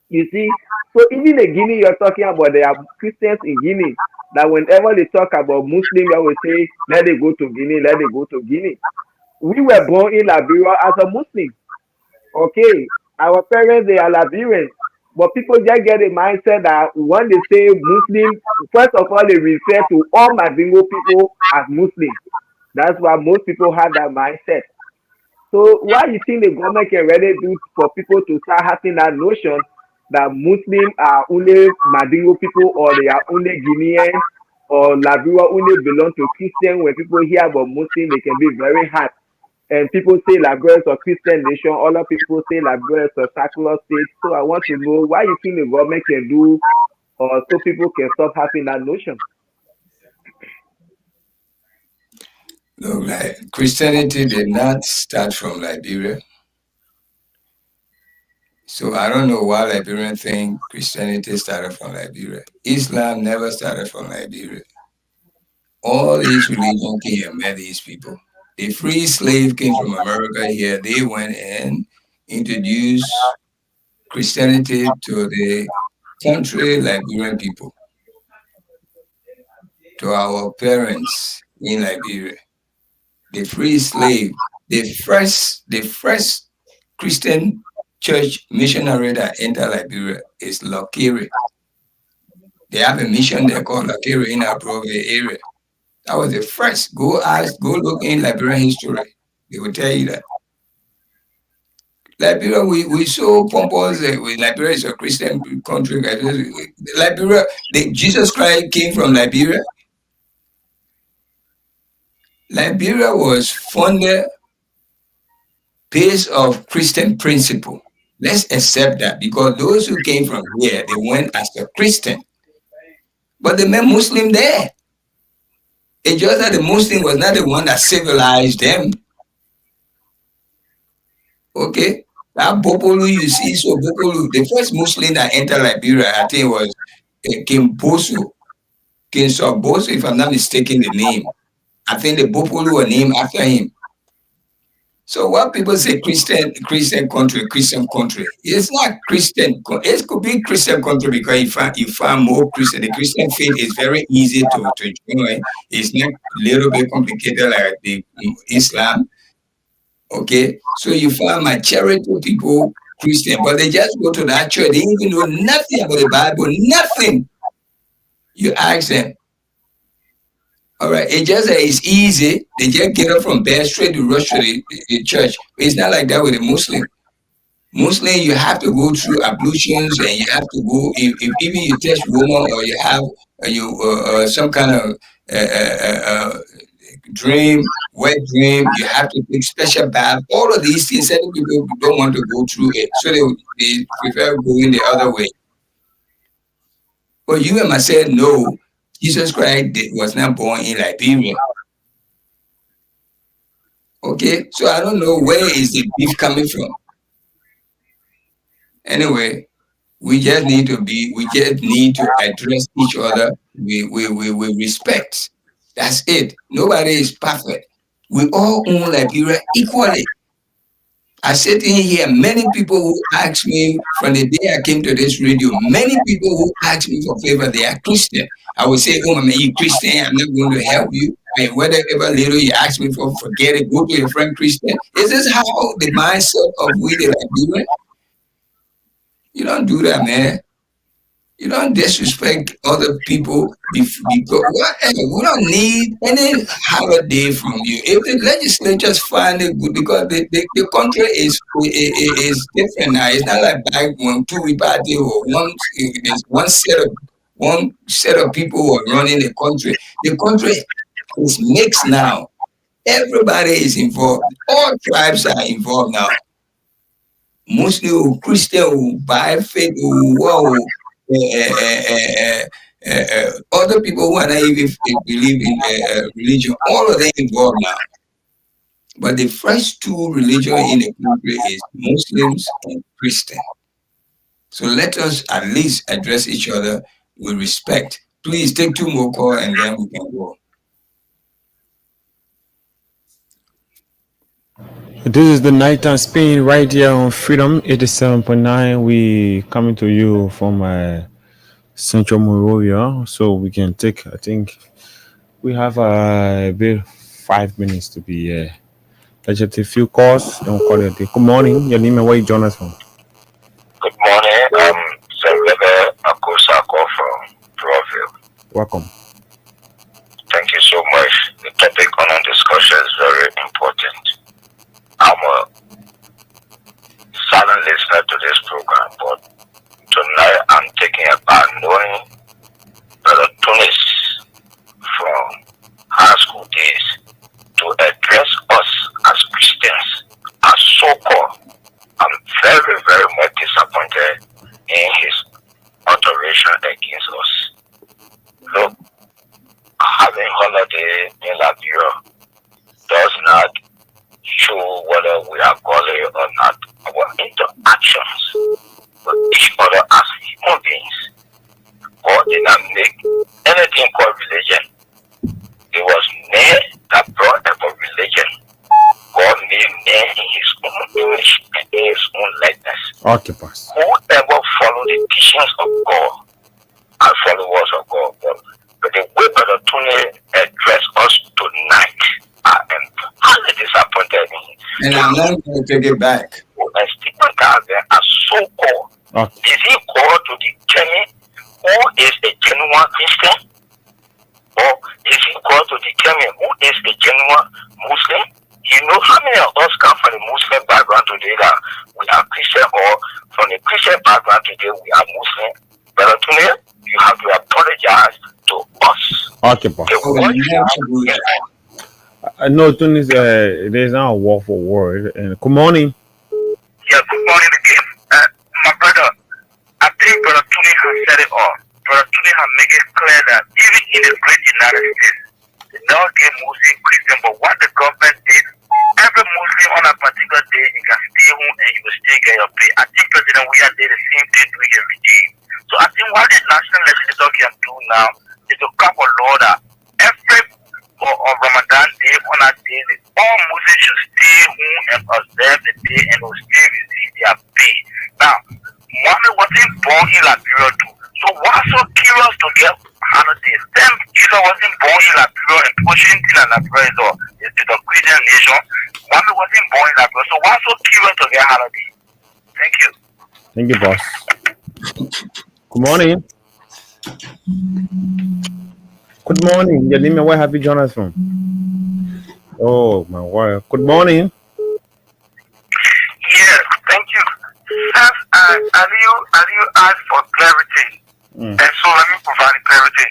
C: You see? So even in Guinea, you're talking about there are Christians in Guinea. That whenever they talk about Muslim, they will say, let they go to Guinea, let they go to Guinea. We were born in Liberia as a Muslim. Okay, our parents, they are Liberians. But people just get a mindset that when they say Muslim, first of all, they refer to all Madingo people as Muslim. That's why most people have that mindset. So what you think the government can really do for people to start having that notion that Muslims are only Madingo people or they are only Guinean or Liberia only belong to Christian? When people hear about Muslim, they can be very hard. And people say Liberia is a Christian nation, other people say Liberia is a secular state. So I want to know why you think the government can do or so people can stop having that notion.
E: Look, like Christianity did not start from Liberia. So I don't know why Liberians think Christianity started from Liberia. Islam never started from Liberia. All these religions came and met these people. The free slave came from America here. They went and introduced Christianity to the country Liberian people, to our parents in Liberia. The free slave, the first Christian church missionary that entered Liberia is Lokiri. They have a mission there called Lokiri in our Provo area. That was the first. Go look in Liberian history. They will tell you that. Liberia, we so pompous. Liberia is a Christian country. Liberia, Jesus Christ came from Liberia. Liberia was founded based of Christian principle. Let's accept that, because those who came from here, they went as a Christian, but they met Muslim there. It's just that the Muslim was not the one that civilized them. Okay, that Bopolu you see, so Bopolu, the first Muslim that entered Liberia, I think was King Boso, King Soboso, if I'm not mistaken the name. I think the Bopolu were named after him. So what people say Christian country, it's not Christian. It could be Christian country because you find more Christian. The Christian faith is very easy to join. It's not a little bit complicated like the Islam. Okay, so you find majority people Christian, but they just go to that church. They even know nothing about the Bible, nothing. You ask them. All right, it's easy. They just get up from bed straight to rush to the church. It's not like that with a Muslim. Muslim, you have to go through ablutions, and you have to go. If even you touch woman or you have some kind of wet dream, you have to take special bath. All of these things, certain people don't want to go through it, so they prefer going the other way. But you and myself know Jesus Christ was not born in Liberia. Okay, so I don't know where is the beef coming from. Anyway, we just need to address each other with respect. That's it. Nobody is perfect. We all own Liberia equally. I sit in here, many people who ask me from the day I came to this radio, many people who ask me for favor, they are Christian. I would say, oh, man, you Christian, I'm not going to help you. And whatever little you ask me for, forget it, go to your friend Christian. Is this how the mindset of we the Liberian? You don't do that, man. You don't disrespect other people because we don't need any holiday from you. If the legislatures find it good, because the country is different now. It's not like back when two party or one set of people were running the country. The country is mixed now. Everybody is involved. All tribes are involved now. Muslim, Christian, by faith, other people who are not even believe in religion, all of them involved now. But the first two religions in the country is Muslims and Christian. So let us at least address each other with respect. Please take two more calls and then we can go.
A: This is the nighttime spin right here on Freedom 87.9. We coming to you from Central Monrovia, so we can take. I think we have a bit 5 minutes to be here. Let's just a few calls. Don't call it. Good morning. Your name and where you join us from?
D: Good morning. I'm Sylvester Akosako from Proville.
A: Welcome.
D: Thank you so much. The topic on our discussion is very important. I'm a silent listener to this program, but tonight I'm taking a part knowing Brother Tunis from high school days to address us as Christians, as so-called. I'm very, very much disappointed in his alteration against us. Look, having holiday in Liberia does not show whether we are godly or not. Our interactions with each other as human beings. God did not make anything called religion. It was man that brought about religion. God made man in his own image and in his own likeness.
A: Okay, Pastor.
D: Whoever follow the teachings of God are followers of God. But the way Brother Tony addressed us tonight, I am highly disappointed in him.
E: And I'm not going to take it back.
D: And Stephen Garvey are so called.
A: Okay.
D: Is he called to determine who is a genuine Christian? Or is he called to determine who is a genuine Muslim? You know how many of us come from a Muslim background today that we are Christian, or from a Christian background today we are Muslim? Brother Tony, you have to apologize to us.
A: Okay, Pastor. No, Tunis, there's not a word for word. And good morning.
D: Yeah, good morning again. said it all. Brother Tuli has made it clear that even in the great United States, they don't get Muslim, Christian, but what the government did, every Muslim on a particular day, you can stay home and you will still get your pay. I think President Weah did the same thing during the regime. So I think what the national legislature can do now is to come a law that every or Ramadan day on a day, all Muslims should stay home and observe the day and will still receive their pay. Now, Muhammad wasn't born in Liberia too. So what's so curious to get holidays? Them Jesus wasn't born in Liberia and people shouldn't think that Liberia is a Christian nation. Muhammad wasn't born in Liberia. So what's so curious to get holidays? Thank you.
A: Thank you, boss. Good morning. Good morning. Your name and where have you joined us from? Oh my word. Good morning.
D: Yes, thank you. As you asked for clarity, and so let me provide clarity.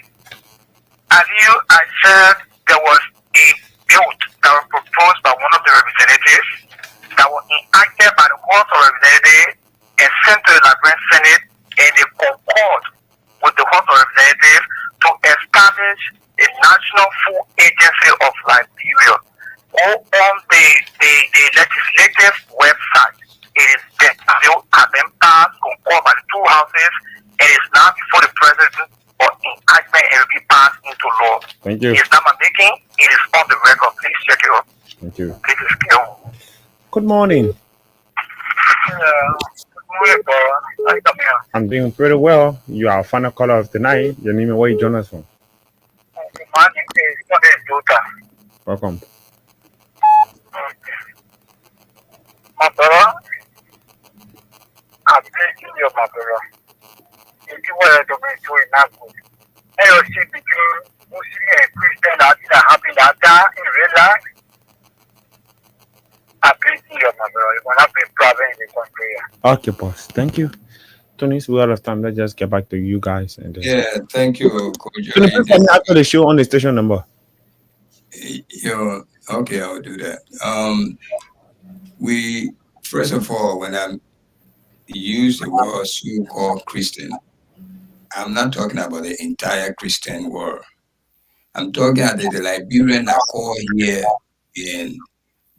D: As I said there was a bill that was proposed by one of the representatives that was enacted by the House of Representatives and sent to the Liberian Senate, and they concord with the House of Representatives to establish a national food agency of Liberia. Go on the legislative website. It is the bill has been passed, concord by the two houses, and is now before the president for enactment and will be passed into law.
A: Thank you.
D: It's not my making, it is on the record. Please check it out.
A: Thank you.
D: This is Gil.
A: Good morning.
D: Good morning, bro. How you coming out?
A: I'm doing pretty well. You are our final caller of the night. Your name and where you join us from?
D: My name is Jota.
A: Welcome.
D: My brother, I'm thinking of my brother. If you were to be doing that good, I will see between Muslim and Christian that are happy that in real life. I'm thinking of my brother. You're going to be problem in the country.
A: Okay, boss. Thank you. Tony, we're out of time. Let's just get back to you guys. And
E: Yeah, thank you, Coach.
A: Tony, please can you after the show on the station number?
E: Okay, I'll do that. We first of all, when I use the word so-called Christian, I'm not talking about the entire Christian world. I'm talking about the Liberian Accord here in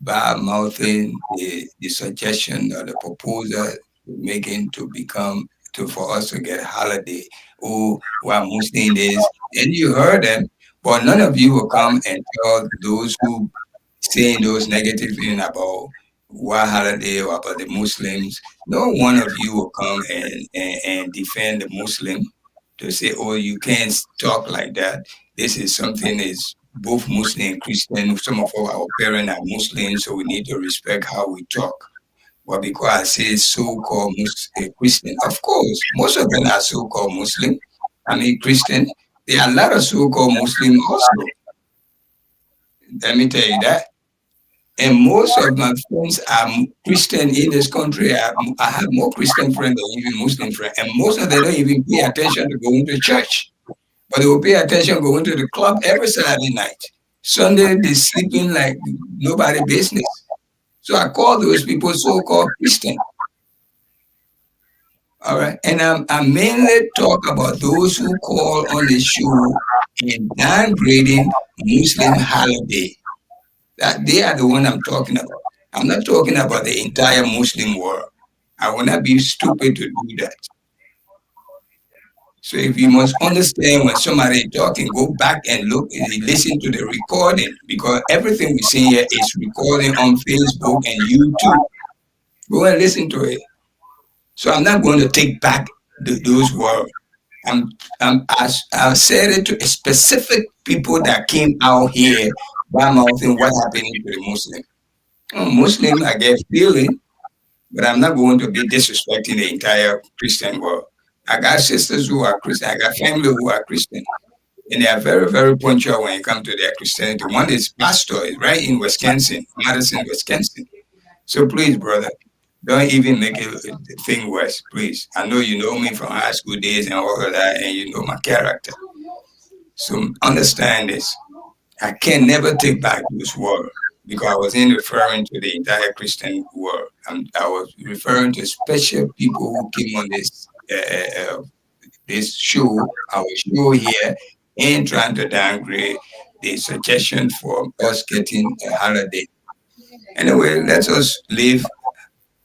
E: by mouthing the suggestion or the proposal making for us to get holiday. Oh, what Muslim is, and you heard them, but none of you will come and tell those who saying those negative things about what holiday or about the Muslims. No one of you will come and defend the Muslim to say, oh, you can't talk like that. This is something is both Muslim and Christian. Some of our parents are Muslims, so we need to respect how we talk. But because I say so-called Christian, of course, most of them are so-called Muslim. I mean, Christian. There are a lot of so-called Muslim also. Let me tell you that. And most of my friends are Christian in this country. I have more Christian friends than even Muslim friends. And most of them don't even pay attention to going to church. But they will pay attention going to the club every Saturday night. Sunday, they're sleeping like nobody business. So I call those people so-called Christian. All right. And I mainly talk about those who call on the show and downgrading Muslim holiday. That they are the one I'm talking about. I'm not talking about the entire Muslim world. I will not be stupid to do that. So if you must understand when somebody is talking, go back and look and listen to the recording, because everything we see here is recording on Facebook and YouTube. Go and listen to it. So I'm not going to take back those words. I said it to specific people that came out here by mouthing what happening to the Muslim. Muslim, I get feeling, but I'm not going to be disrespecting the entire Christian world. I got sisters who are Christian. I got family who are Christian. And they are very, very punctual when it comes to their Christianity. One is pastor, is right in Wisconsin, Madison, Wisconsin. So please, brother, don't even make it a thing worse, please. I know you know me from high school days and all of that, and you know my character. So understand this. I can never take back those words because I wasn't referring to the entire Christian world. I was referring to special people who came on this this show, our show here, and trying to downgrade the suggestion for us getting a holiday. Anyway, let us live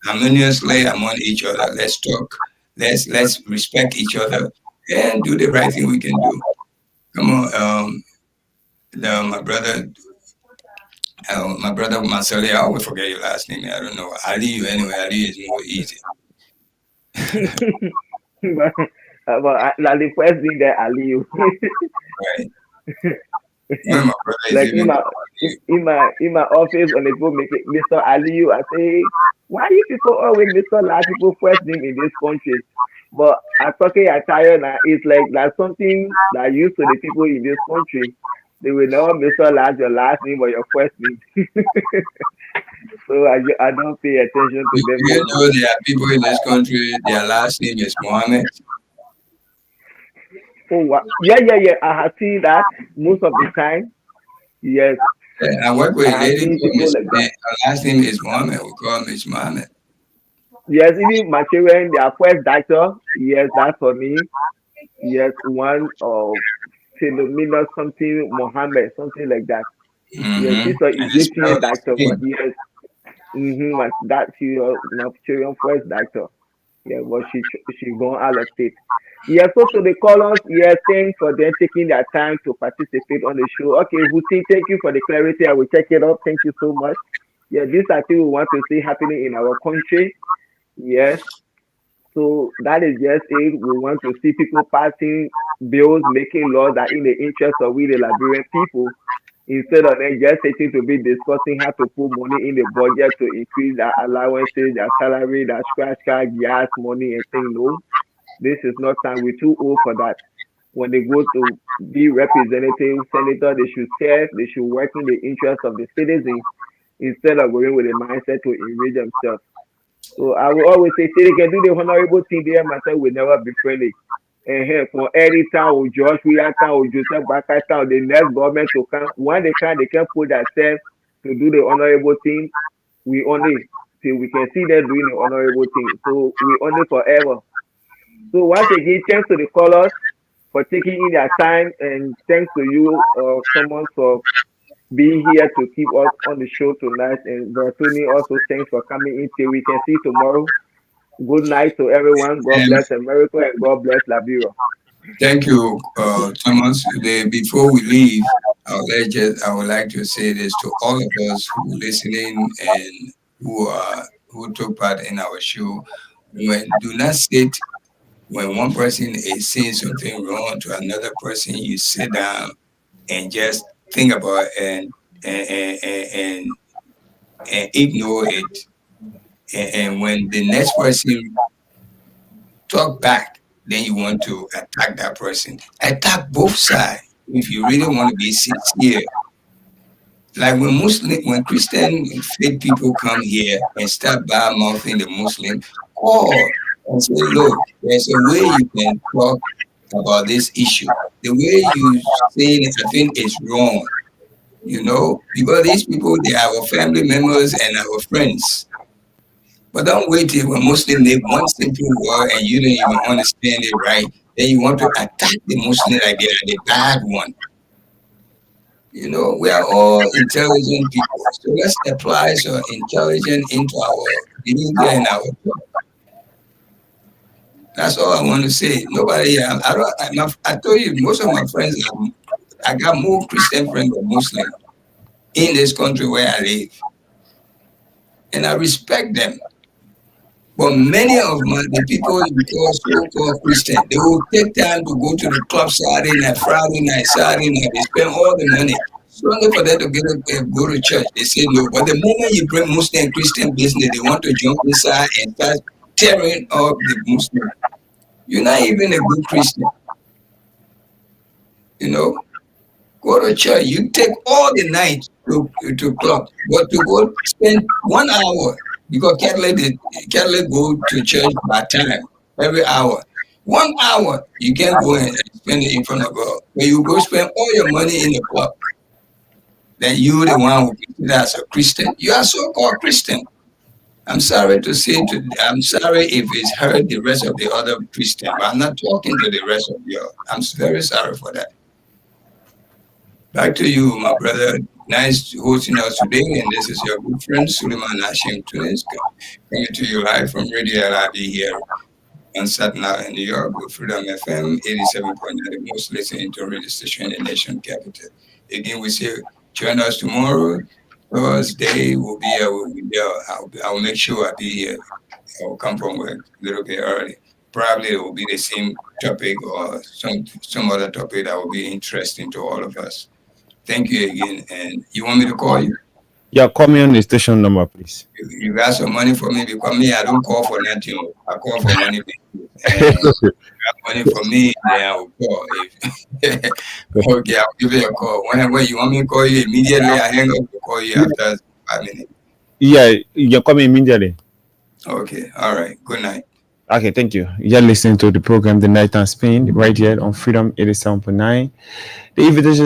E: harmoniously among each other. Let's talk. Let's respect each other and do the right thing we can do. Come on, my brother Marcelo, I always forget your last name. I don't know. Ali, anyway, Ali is more easy.
C: Like the first thing that Aliyu.
E: Right. When my brother is
C: Like
E: even
C: in my office when they go make it Mr. Aliyu, I say, why you people always Mr. Large people first name in this country? But I talking I tired now. It's like that's something that used to the people in this country. They will never Mr. Large your last name or your first name. So I don't pay attention to them
E: you
C: no
E: know
C: more.
E: there are people in this country, their last name is Mohammed.
C: Oh wow. Yeah. I have seen that most of the time. Yes,
E: I work with
C: I
E: a
C: have
E: lady
C: seen
E: called
C: people
E: Miss
C: like that.
E: Her last name is Mohammed. We call her Miss Mohammed.
C: Yes, even my children, their first doctor. Yes, that's for me. Yes, one of Philomena something Mohammed, something like that. Yes,
E: Mm-hmm.
C: she's an
E: And it's
C: Egyptian
E: spelled the
C: doctor, but
E: same.
C: yes, my that she my children first doctor. Yeah, but she gone out of state. Yeah, so they call us. Yeah, thanks for them taking their time to participate on the show. Okay, Huti, thank you for the clarity. I will check it up. Thank you so much. Yeah, this I think we want to see happening in our country. Yes, so that is just it. We want to see people passing bills, making laws that in the interest of we the Liberian people, instead of them just sitting to be discussing how to put money in the budget to increase their allowances, their salary, their scratch card, gas money, and things. No, this is not time. We're too old for that. When they go to be representative, senator, they should serve, they should work in the interest of the citizens instead of going with a mindset to enrich themselves. So I will always say, they can do the honorable thing there, myself will never be friendly. And here for any town or George Weah town or Joseph Baka town, the next government to come, when they can put themselves to do the honorable thing, we only till we can see them doing the honorable thing. So we only forever. So once again, thanks to the callers for taking in their time and thanks to you, someone for being here to keep us on the show tonight. And Bertoni also thanks for coming in till we can see tomorrow. Good night to everyone. God
E: And
C: bless America and God bless Liberia.
E: thank you, Thomas. Before we leave, I would like to say this to all of us who are listening and who took part in our show. Do not sit when one person is saying something wrong to another person. You sit down and just think about it and, and, and, and and ignore it. And when the next person talk back, then you want to attack that person. Attack both sides if you really want to be sincere. Like when Christian faith people come here and start bad mouthing the Muslim, call and say, look, there's a way you can talk about this issue. The way you saying it, I think is wrong. Because these people, they are our family members and our friends. But don't wait till when Muslim make one simple word and you don't even understand it right. Then you want to attack the Muslim like they are the bad one. We are all intelligent people. So let's apply some intelligence into our behavior and our talk. That's all I want to say. Nobody, I told you, most of my friends, I got more Christian friends than Muslim in this country where I live. And I respect them. But many of the people you call so-called Christian, they will take time to go to the club Saturday night, Friday night, Saturday night. They spend all the money. Only for them to go to church. They say no. But the moment you bring Muslim and Christian business, they want to jump inside and start tearing up the Muslim. You're not even a good Christian. Go to church. You take all the night to club, but to go spend 1 hour because Catholic go to church by time every hour. 1 hour you can't go and spend it in front of God. When you go spend all your money in the club, then you the one who consider as a Christian. You are so-called Christian. I'm sorry to say I'm sorry if it's hurt the rest of the other Christian, but I'm not talking to the rest of you. I'm very sorry for that. Back to you, my brother. Nice hosting us today, and this is your good friend Suleiman Hashim Tunis coming to you live from Radio LIB here on Staten Island, New York, with Freedom FM 87.9, the most listening to radio station in the nation capital. Again, we say join us tomorrow. Thursday will be here. We'll be there. I'll make sure I'll be here. I'll come from work a little bit early. Probably it will be the same topic or some other topic that will be interesting to all of us. Thank you again. And you want me to call you?
A: Yeah, call me on the station number, please.
E: You got some money for me? Because me, I don't call for nothing. I call for money. And you got money for me, then I will call. Okay, I'll give you a call. Whenever you want me to call you immediately, I hang up to call you after 5 minutes.
A: Yeah, you call me immediately.
E: Okay, all right. Good night.
A: Okay, thank you. You're listening to the program The Night and Spin right here on Freedom 87.9. The invitation